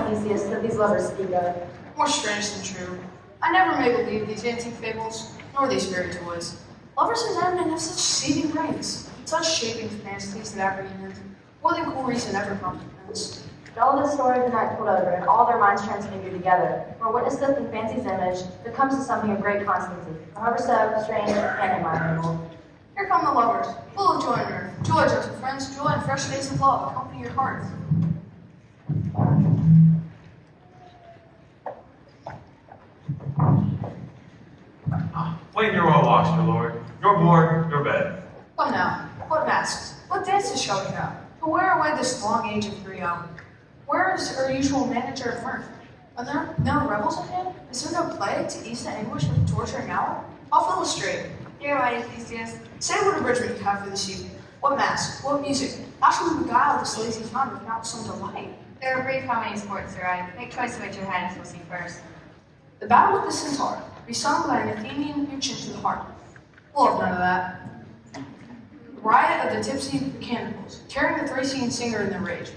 Speaker 4: Theseus, that these lovers speak of.
Speaker 6: More strange than true. I never may believe these antique fables, nor these fairy toys. Lovers and men have such seething brains, such shaping fantasies that apprehend more than cool reason ever comprehends.
Speaker 4: All the story of the night pulled over, and all their minds transfigured together, for witnesseth in fancy's image that comes to something of great constancy, however so strange and admirable.
Speaker 6: Here come the lovers, full of joy and mirth. Joy, gentle friends, joy and fresh days of love accompany your hearts.
Speaker 11: Wait in your royal walks, my lord. Your board, your bed.
Speaker 6: Come now, what masks, what dances shall we have? To wear away this long age of 3 hours? Where is our usual manager of mirth? Are there no revels at hand? Is there no play to ease the anguish of the torturing hour? I'll illustrate.
Speaker 2: Dear mighty Theseus.
Speaker 6: Say what abridgment you have for this evening. What masks? What music? How shall we beguile this lazy time without some delight?
Speaker 2: There are brief comedy sports, Sir. Make choice of which your highness will see first.
Speaker 6: The Battle of the Centaur. be sung by an Athenian urchin to the heart. We'll have none of that. Riot of the tipsy mechanicals, tearing the Thracian singer in their rage.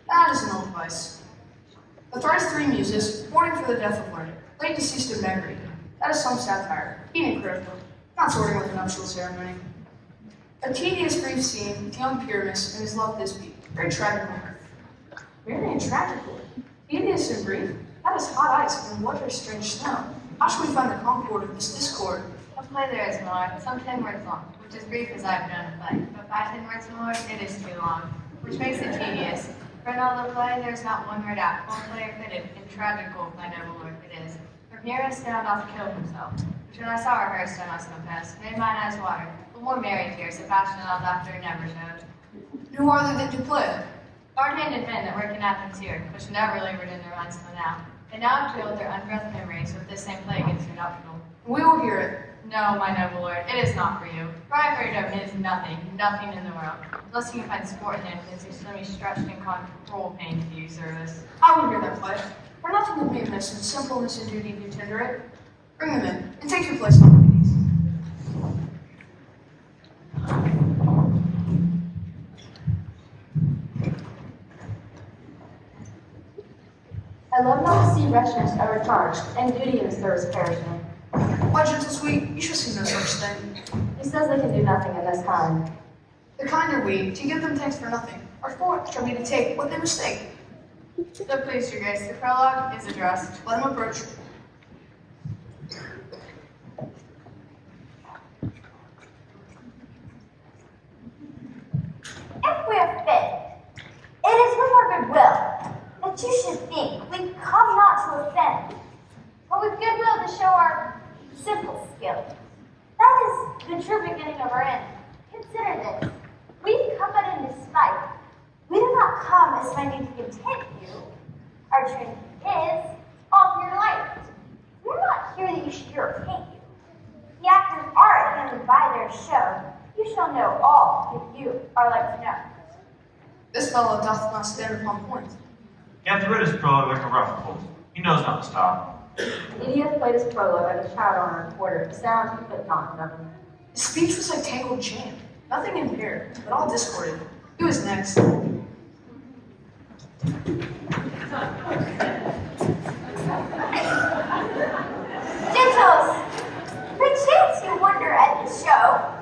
Speaker 6: That is an old vice. The thrice three muses, mourning for the death of learning, laid deceased in beggary. That is some satire, being critical, not sorting with a nuptial ceremony. A tedious brief scene with young Pyramus and his love Thisbe, very tragical. Very tragical. Tedious and brief? That is hot ice and what is strange snow. How shall we find the concord of this discord?
Speaker 5: A play there is more, some 10 words long, which is brief as I've known a play, but by 10 words more, it is too long, which makes it tedious. For in all the play, there is not one word out, full play or fitted, and tragical, my noble lord, it is. For Nereus down doth kill himself, which when I saw rehearsed, I must confess, made mine eyes water, but more merry tears, the passion all doctor never showed.
Speaker 6: Who are they that do play?
Speaker 5: Hard-handed men that work in Athens here, which never labored in their minds till now. And now have filled their unbreathed memories with this same play against your nuptial.
Speaker 6: We will hear it.
Speaker 5: No, my noble lord, it is not for you. For I have heard of it is nothing, nothing in the world. Unless you can find sport in it, it is extremely stretched and cruel pain to do you service.
Speaker 6: I will hear that play. For nothing would be amiss in simpleness and duty do tender it. Bring them in, and take your place on the ladies.
Speaker 4: I love not to see wretchedness overcharged, and duty in the service perishing.
Speaker 6: Why, gentle sweet, you shall see no such thing.
Speaker 4: He says they can do nothing in this kind.
Speaker 6: The kind are we, to give them thanks for nothing. Our forth shall be to take what they mistake.
Speaker 5: So please, your grace, the prologue is addressed.
Speaker 6: Let him approach.
Speaker 2: If we are fit, it is with our goodwill that you should think we come not to offend, but with goodwill to show our simple skill. That is the true beginning of our end. Consider this. We come but in despite. We do not come as finding to content you. Our training is all for your life. We are not here that you should hear or paint you. The actors are at hand, and by their show, you shall know all that you are like to know.
Speaker 6: This fellow doth not stand upon point.
Speaker 11: He hath read his prologue like a rough colt. He knows not to stop.
Speaker 4: Idiot played his prologue like a child on a reporter. The sound he could not govern.
Speaker 6: His speech was like tangled chain. Nothing impaired, but all discorded. Who is next?
Speaker 2: Gentles, perchance you wonder at this show.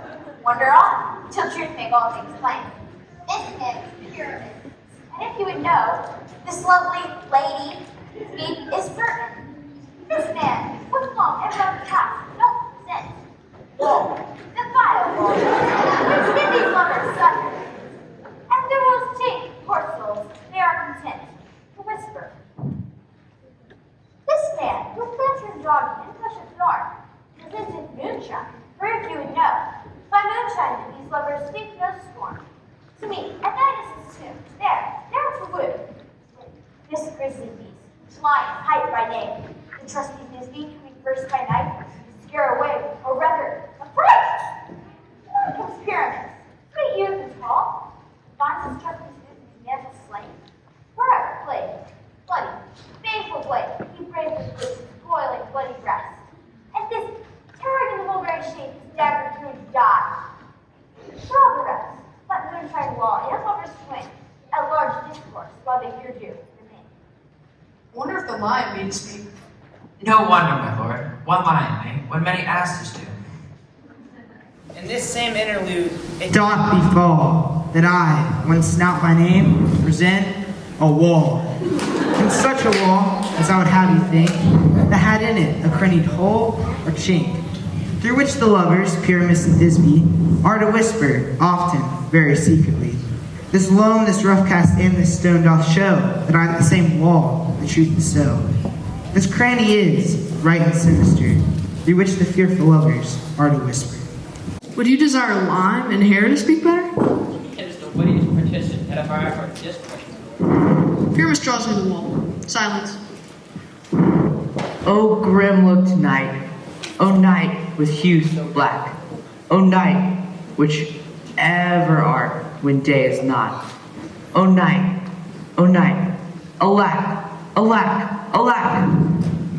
Speaker 2: Wonder on, till truth make all things plain. This man is pyramid. And if you would know, this lovely lady is certain. This man, with long and rough cast, no sense. Whoa, the vile wall, which did these lovers sunder. And through those chaste porcels, they are content to whisper. This man, with lantern jogging and pusheth north, resisted moonshine, for if you would know, by moonshine these lovers speak no scorn. To me, at night is his tomb, there to woo. This grisly beast, flying height by day, the trusty Thisbe coming first by night, to scare away, or rather, affright! Here comes Pyramus, sweet youth and tall, finds his trusty Thisbe's mantle slain. Wherever blade, bloody, baneful blade, he bravely puts his boiling bloody breast. And this tearing in the mulberry shape, his dagger through to die. For all the rest, let moonshine law and lovers swing, at large discourse while they here do remain.
Speaker 6: Wonder if the lion be to speak.
Speaker 1: No wonder, my lord. One lion may, when many asses do.
Speaker 17: In this same interlude, it doth befall that I, one snout by name, present a wall. And such a wall as I would have you think, that had in it a crannied hole or chink, through which the lovers, Pyramus and Thisbe, are to whisper, often, very secretly. This loam, this rough cast in, this stone doth show that I am the same wall, the truth is so. This cranny is, right and sinister, through which the fearful lovers are to whisper.
Speaker 6: Would you desire lime and hair to speak better?
Speaker 9: It is the wittiest partition that of our effort discourse.
Speaker 6: Pyramus draws near the wall. Silence.
Speaker 17: O grim look tonight, O night with hues so black, O night which ever art when day is not. O night, alack, alack, alack,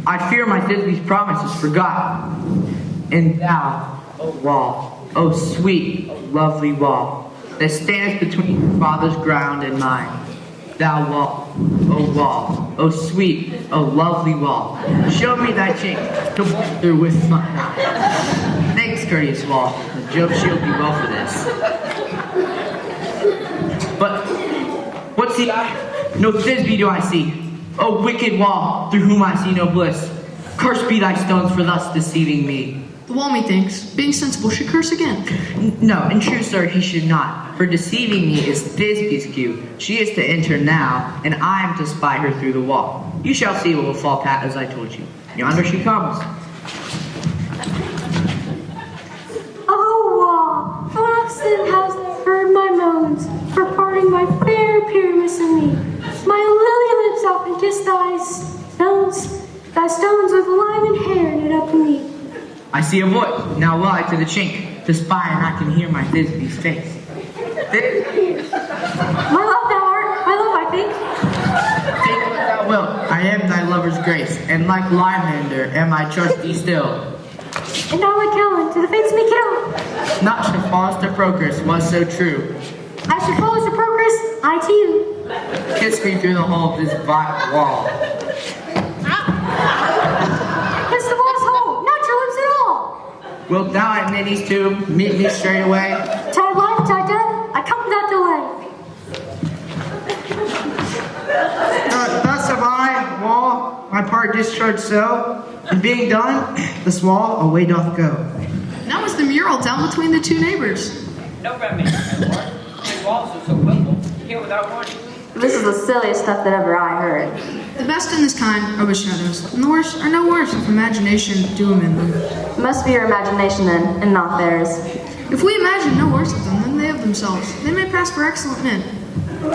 Speaker 17: I fear my Thisbe's promise is forgotten. And thou, O wall, O sweet, O lovely wall, that stands between your father's ground and mine. Thou wall, O sweet, O lovely wall, show me thy chink to walk through with my eye. Thanks, courteous wall, and Jove shield thee well for this. But what see I? No Thisbe do I see. O wicked wall, through whom I see no bliss. Cursed be thy stones for thus deceiving me.
Speaker 6: The wall, methinks, being sensible, should curse again.
Speaker 17: No, in truth, sir, he should not. For deceiving me is Thisbe's cue. She is to enter now, and I am to spy her through the wall. You shall see what will fall pat as I told you. Yonder she comes.
Speaker 3: Oh, wall, how often hast thou heard my moans, for parting my fair Pyramus and me? My lily lips often kiss thy stones with lime and hair knit up in me.
Speaker 17: I see a voice. Now will I to the chink, to spy, and I can hear my Thisbe's face.
Speaker 3: My love thou art, my love I think.
Speaker 17: Think what thou wilt. I am thy lover's grace, and like Lymander am I trusty still.
Speaker 3: And I like Helen, to the fates me kill.
Speaker 17: Not should false to Procris was so true.
Speaker 3: As she follows the progress, I to you.
Speaker 17: Kiss me through the hole of this black wall.
Speaker 3: Kiss the wall's hole, not your lips at all.
Speaker 17: Wilt thou at Minnie's tomb meet me straight away?
Speaker 3: Tide life, tide death, I come without delay.
Speaker 17: Thus have I, wall, my part discharged so, and being done, this wall away doth go.
Speaker 6: Now is the mural down between the two neighbors.
Speaker 16: No remedy, my lord. My walls are so willful, here without warning.
Speaker 4: This is the silliest stuff that ever I heard.
Speaker 6: The best in this kind are but shadows, and the worst are no worse if imagination do amend them.
Speaker 4: It must be your imagination then, and not theirs.
Speaker 6: If we imagine no worse of them than they of themselves, they may pass for excellent men.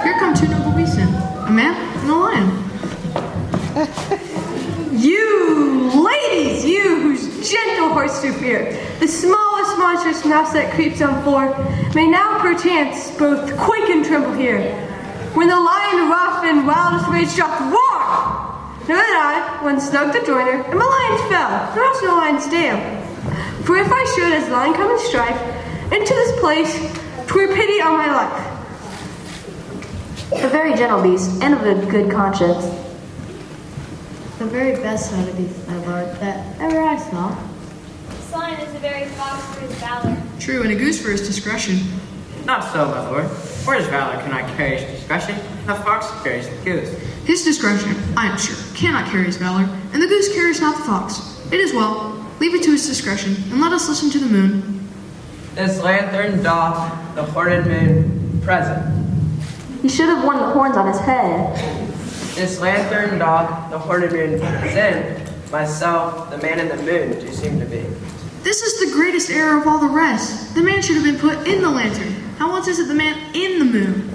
Speaker 6: Here come two noble beasts in, a man and a lion.
Speaker 3: You, ladies, you whose gentle hearts do fear, the smallest monstrous mouse that creeps on floor, may now perchance both quake and tremble here, when the lion rough and wildest rage doth roar. Know that I, once snug the joiner, and my lions fell, nor else no lions dam. For if I should as lion come in strife into this place, 'twere pity on my life.
Speaker 4: A very gentle beast, and of a good conscience.
Speaker 12: The very best side of beast, my lord, that ever I saw.
Speaker 2: This lion is a very fox for his valor.
Speaker 6: True, and a goose for his discretion.
Speaker 17: Not so, my lord. For his valor cannot carry his discretion, the fox carries the goose.
Speaker 6: His discretion, I am sure, cannot carry his valor, and the goose carries not the fox. It is well. Leave it to his discretion, and let us listen to the moon.
Speaker 10: This lantern doth the horned moon present.
Speaker 4: He should have worn the horns on his head.
Speaker 10: This lantern doth the horned moon present. Myself, the man in the moon, do seem to be.
Speaker 6: This is the greatest error of all the rest. The man should have been put in the lantern. How once is it the man in the moon?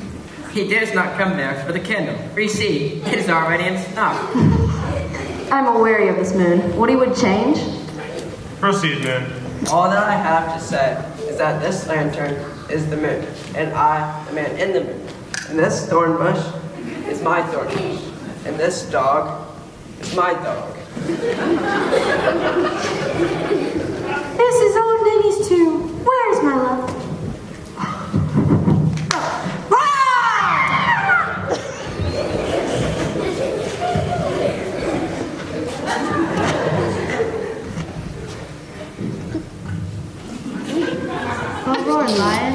Speaker 10: He dares not come there for the candle. For you see, it is already in snuff.
Speaker 4: I'm aweary of this moon. What he would change?
Speaker 11: Proceed, moon.
Speaker 10: All that I have to say is that this lantern is the moon, and I, the man in the moon. And this thorn bush is my thorn bush, and this dog is my dog.
Speaker 3: This is old Ninny's tomb. Where is my love?
Speaker 12: Lion.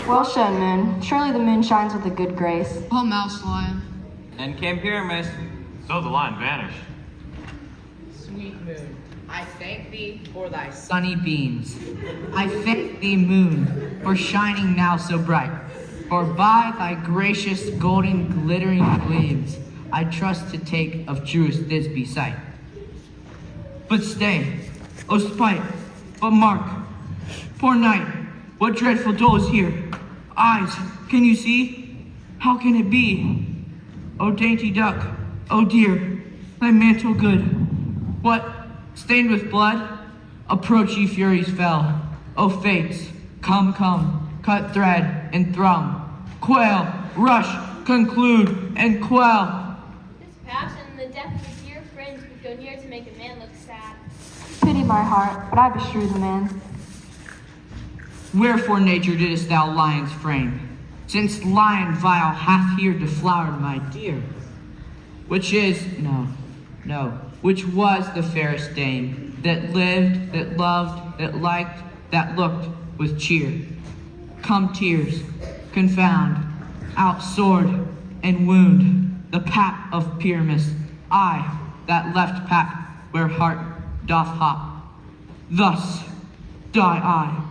Speaker 4: Well shown, moon. Surely the moon shines with a good grace.
Speaker 6: Oh, mouse lion.
Speaker 16: And came Pyramus.
Speaker 11: So the lion vanished.
Speaker 19: Sweet moon, I thank thee for thy sunny beams. I thank thee, moon, for shining now so bright. For by thy gracious golden glittering gleams, I trust to take of truest Thisbe sight. But stay, O spite, but mark, poor night, what dreadful dole is here? Eyes, can you see? How can it be? O dainty duck, O dear, thy mantle good. What, stained with blood? Approach ye furies fell. O fates, come, come, cut thread and thrum. Quail, rush, conclude, and quell.
Speaker 2: This passion, the
Speaker 4: my heart, but I beshrew the man.
Speaker 17: Wherefore, nature, didst thou lions frame? Since lion vile hath here deflowered my dear, which is, which was the fairest dame, that lived, that loved, that liked, that looked with cheer. Come tears, confound, out sword and wound, the pap of Pyramus, I, that left pap where heart doth hop. Thus die I,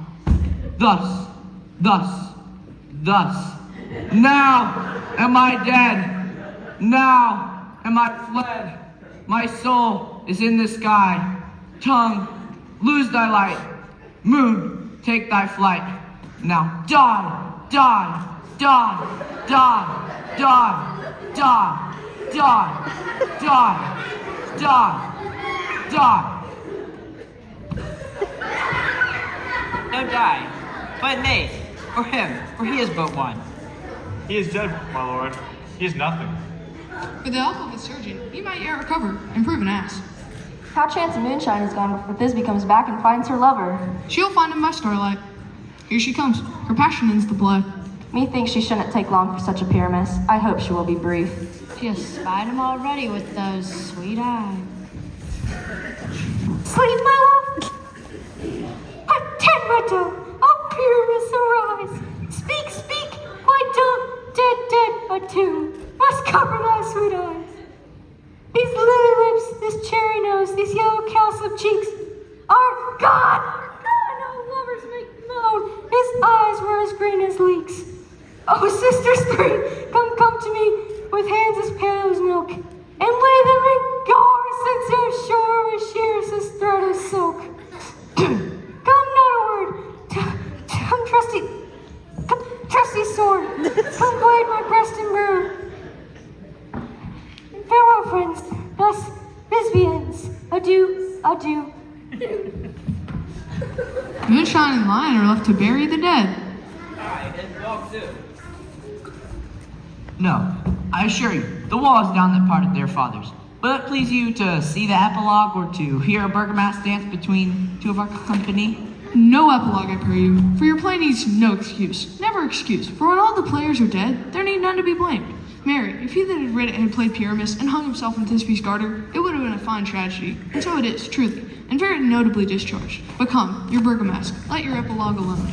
Speaker 17: thus. Now am I dead, now am I fled. My soul is in the sky. Tongue, lose thy light. Moon, take thy flight. Now die.
Speaker 14: No die, but nay, for him, for he is but one.
Speaker 20: He is dead, my lord. He is nothing.
Speaker 6: For the help of a surgeon, he might yet recover and prove an ass.
Speaker 4: How chance Moonshine is gone before Thisbe comes back and finds her lover?
Speaker 6: She'll find him by starlight. Here she comes. Her passion ends the play.
Speaker 4: Methinks she shouldn't take long for such a Pyramus. I hope she will be brief.
Speaker 7: She has spied him already with those sweet eyes.
Speaker 2: Sleep, my love. Attend, my dove. Oh, Pyramus, arise. Speak, my dove. Dead, but tomb. Must cover thy sweet eyes. These lily lips, this cherry nose, these yellow cowslip cheeks are gone. No lovers make moan. His eyes were as green as leeks. Oh, sisters three, come to me with hands as pale as milk, and lay them in gore since their shore was shears as thread of silk. Come, not a word. Come, trusty sword. Come, blade my breast and brew. Farewell, friends. Thus, Thisbe ends. Adieu.
Speaker 6: Moonshine and Lion are left to bury the dead.
Speaker 14: Aye, and dog too.
Speaker 17: No, I assure you, the wall is down that parted their fathers. Will it please you to see the epilogue or to hear a Bergamask dance between two of our company?
Speaker 6: No epilogue, I pray you, for your play needs no excuse. Never excuse, for when all the players are dead, there need none to be blamed. Mary, if he that had writ it had played Pyramus and hung himself in Thisbe's garter, it would have been a fine tragedy, and so it is, truly, and very notably discharged. But come, your Bergamask, let your epilogue alone.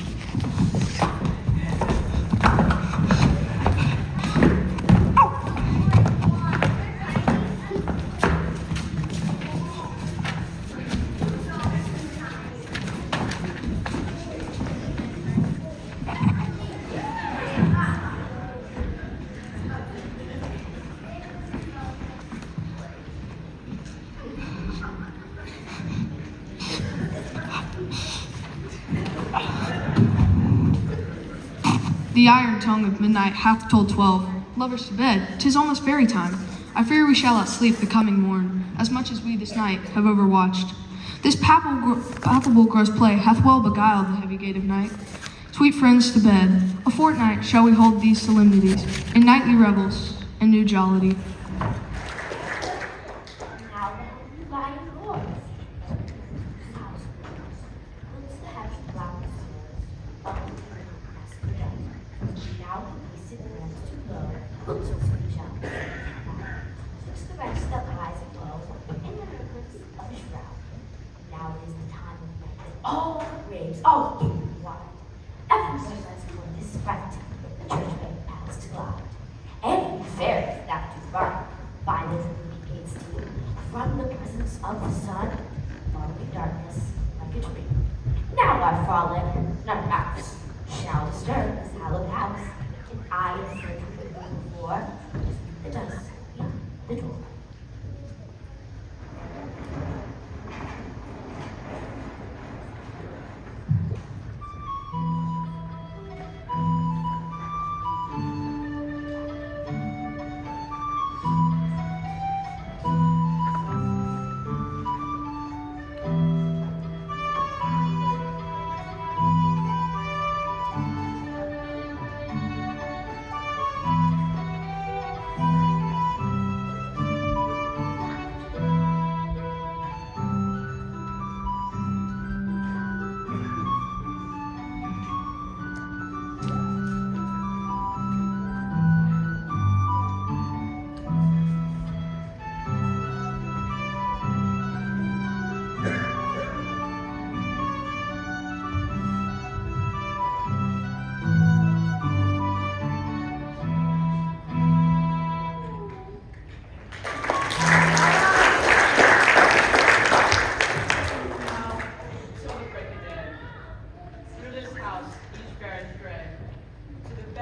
Speaker 6: The iron tongue of midnight hath told 12. Lovers to bed, 'tis almost fairy time. I fear we shall not sleep the coming morn, as much as we this night have overwatched. This palpable gross play hath well beguiled the heavy gate of night. Sweet friends, to bed. A fortnight shall we hold these solemnities, in nightly revels and new jollity.
Speaker 18: All graves, all in wide. Everywhere lies for this fright, the church bell paths to glide. And fair that to burn, by the leafy gates steal, from the presence of the sun, following darkness like a dream. Now I frolic, none else shall disturb this hallowed house, and I am certain before the dust beyond the door.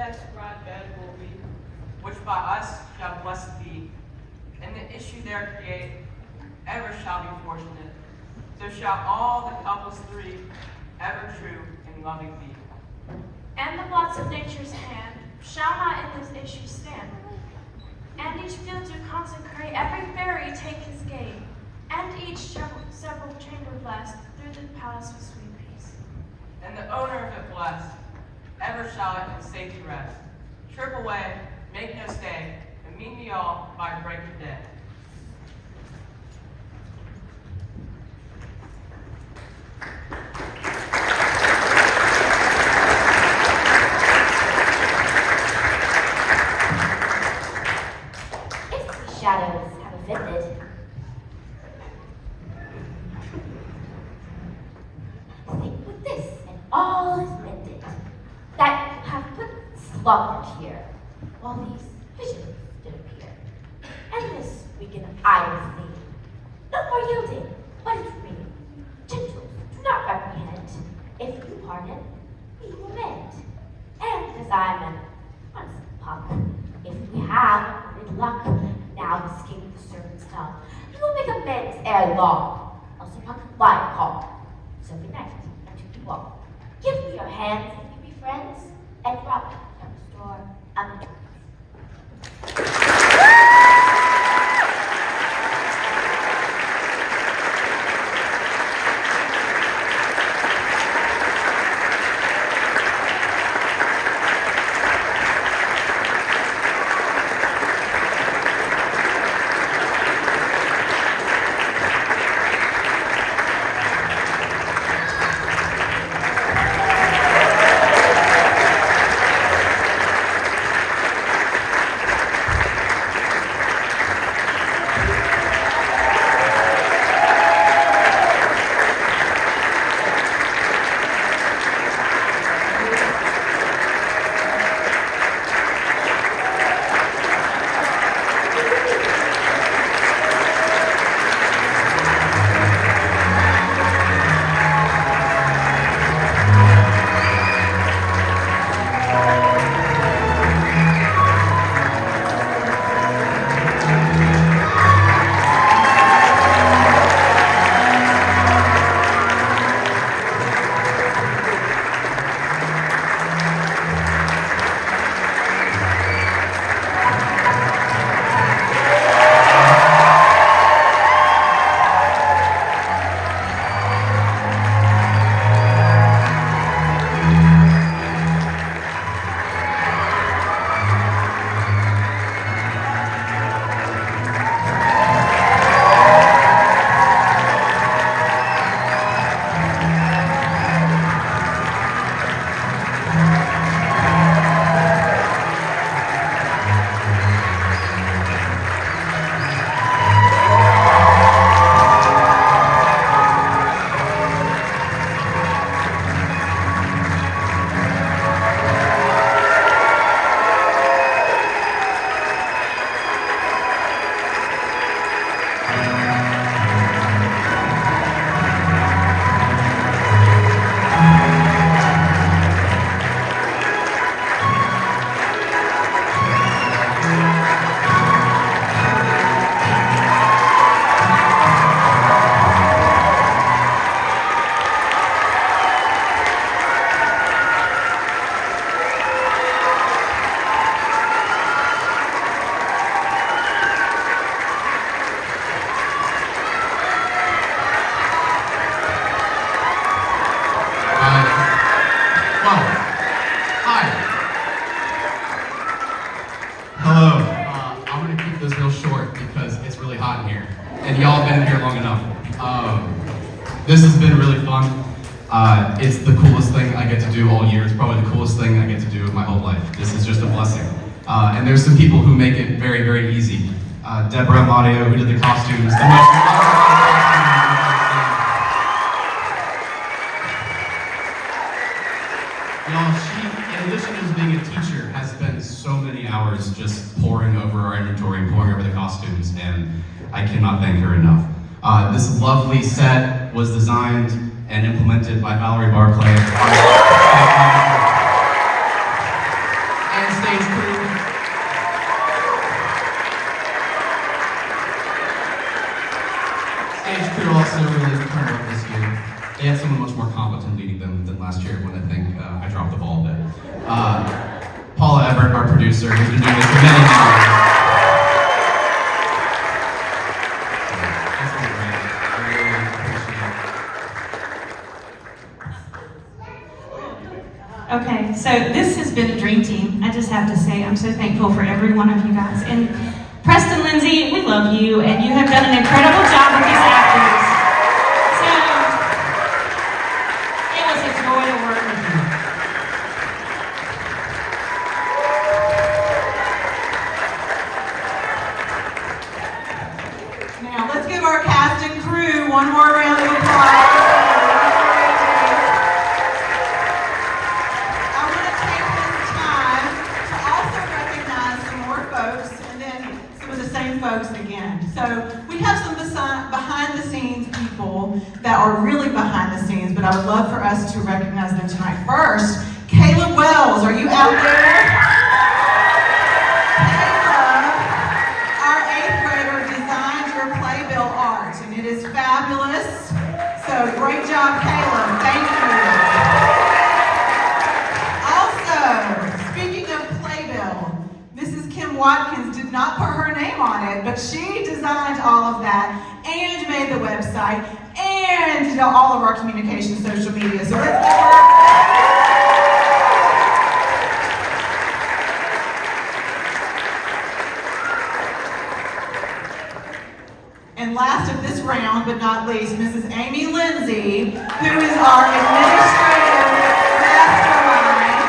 Speaker 16: that scribe bed will be, which by us shall blessed be, and the issue there create, ever shall be fortunate. So shall all the couples three, ever true and loving be.
Speaker 2: And the blots of nature's hand shall not in this issue stand. And each field do consecrate, every berry take his gain, and each several chamber blessed, through the palace with sweet peace.
Speaker 16: And the owner of it blessed, ever shall it in safety rest. Trip away, make no stay, and meet me all by break of day.
Speaker 18: If the shadows have offended, think with this, and all is mended, that you have put slumbered here, while these visions did appear. And this weakened eye with thee, no more yielding, but it's real. Gentle, do not reprehend. If you pardon, we will mend. And as I'm an honest pup, if we have good luck, now escape the serpent's tongue, we will make amends ere long, else a puck lion call. So good night, and to you all. Give me your hands if you be friends, and Robin from the store of the
Speaker 13: and y'all have been here long enough. This has been really fun. It's the coolest thing I get to do all year. It's probably the coolest thing I get to do in my whole life. This is just a blessing. And there's some people who make it very, very easy. Deborah Amadio, who did the costumes. Y'all, she, in addition to being a teacher, has spent so many hours just poring over our inventory, poring over the costumes, and I cannot thank her enough. This lovely set was designed and implemented by Valerie Barclay. producer, who's been doing this for many, many years. It's been great. I really appreciate it.
Speaker 15: Okay, so this has been a dream team. I just have to say, I'm so thankful for every one of you guys. And Preston, Lindsay, we love you, and you have done an incredible job with these actors. So, it was a joy to work with you.
Speaker 21: Now, let's give our cast and crew one more round of applause. Folks again. So we have some behind the scenes people that are really behind the scenes, but I would love for us to recognize them tonight. First, Caleb Wells, are you out there? Caleb, our 8th grader, designed your playbill art, and it is fabulous. So great job, Caleb. Thank you. Also, speaking of playbill, Mrs. Kim Watkins did not put her name on it, but she designed all of that and made the website and did all of our communication social media. So let's give her. And last of this round, but not least, Mrs. Amy Lindsay, who is our administrative mastermind.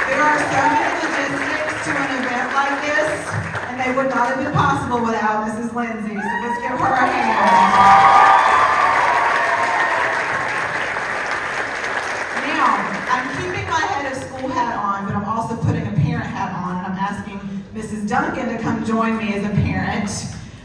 Speaker 21: There are so many logistics to an event like this, and they would not have been possible without Mrs. Lindsay. So let's give her a hand. Now, I'm keeping my head of school hat on, but I'm also putting a parent hat on, and I'm asking Mrs. Duncan to come join me as a parent.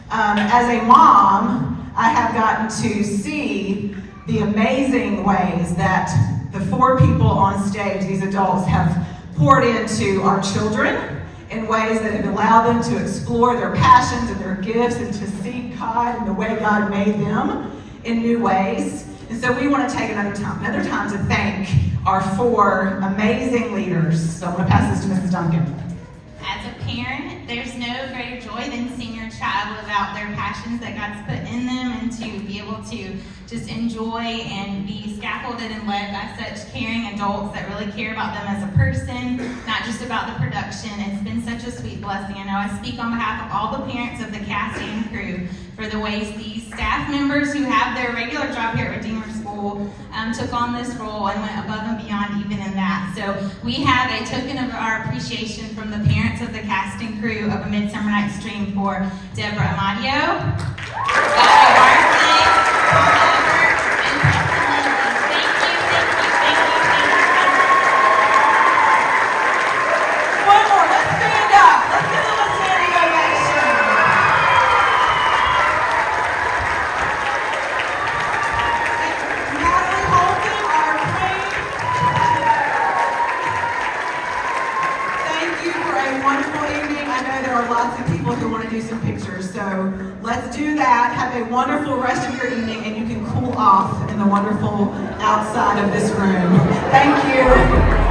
Speaker 21: As a mom, I have gotten to see the amazing ways that the 4 people on stage, these adults, have poured into our children in ways that have allowed them to explore their passions and their gifts and to see God and the way God made them in new ways. And so we want to take another time to thank our 4 amazing leaders. So I'm going to pass this to Mrs. Duncan.
Speaker 22: As a parent, there's no greater joy than seeing your child live out their passions that God's put in them and to be able to just enjoy and be scaffolded and led by such caring adults that really care about them as a person, not just about the production. It's been such a sweet blessing. I know I speak on behalf of all the parents of the cast and crew for the ways these staff members who have their regular job here at Redeemer School took on this role and went above and beyond even in that. So we have a token of our appreciation from the parents of the cast and crew of A Midsummer Night's Dream for Deborah Amadio,
Speaker 21: One more, let's stand up. Let's give them a standing ovation. Natalie Holton, our queen. Thank you for a wonderful evening. I know there are lots of people who want to do some pictures, so let's do that. Have a wonderful rest of your evening, and you can cool off in the wonderful outside of this room. Thank you.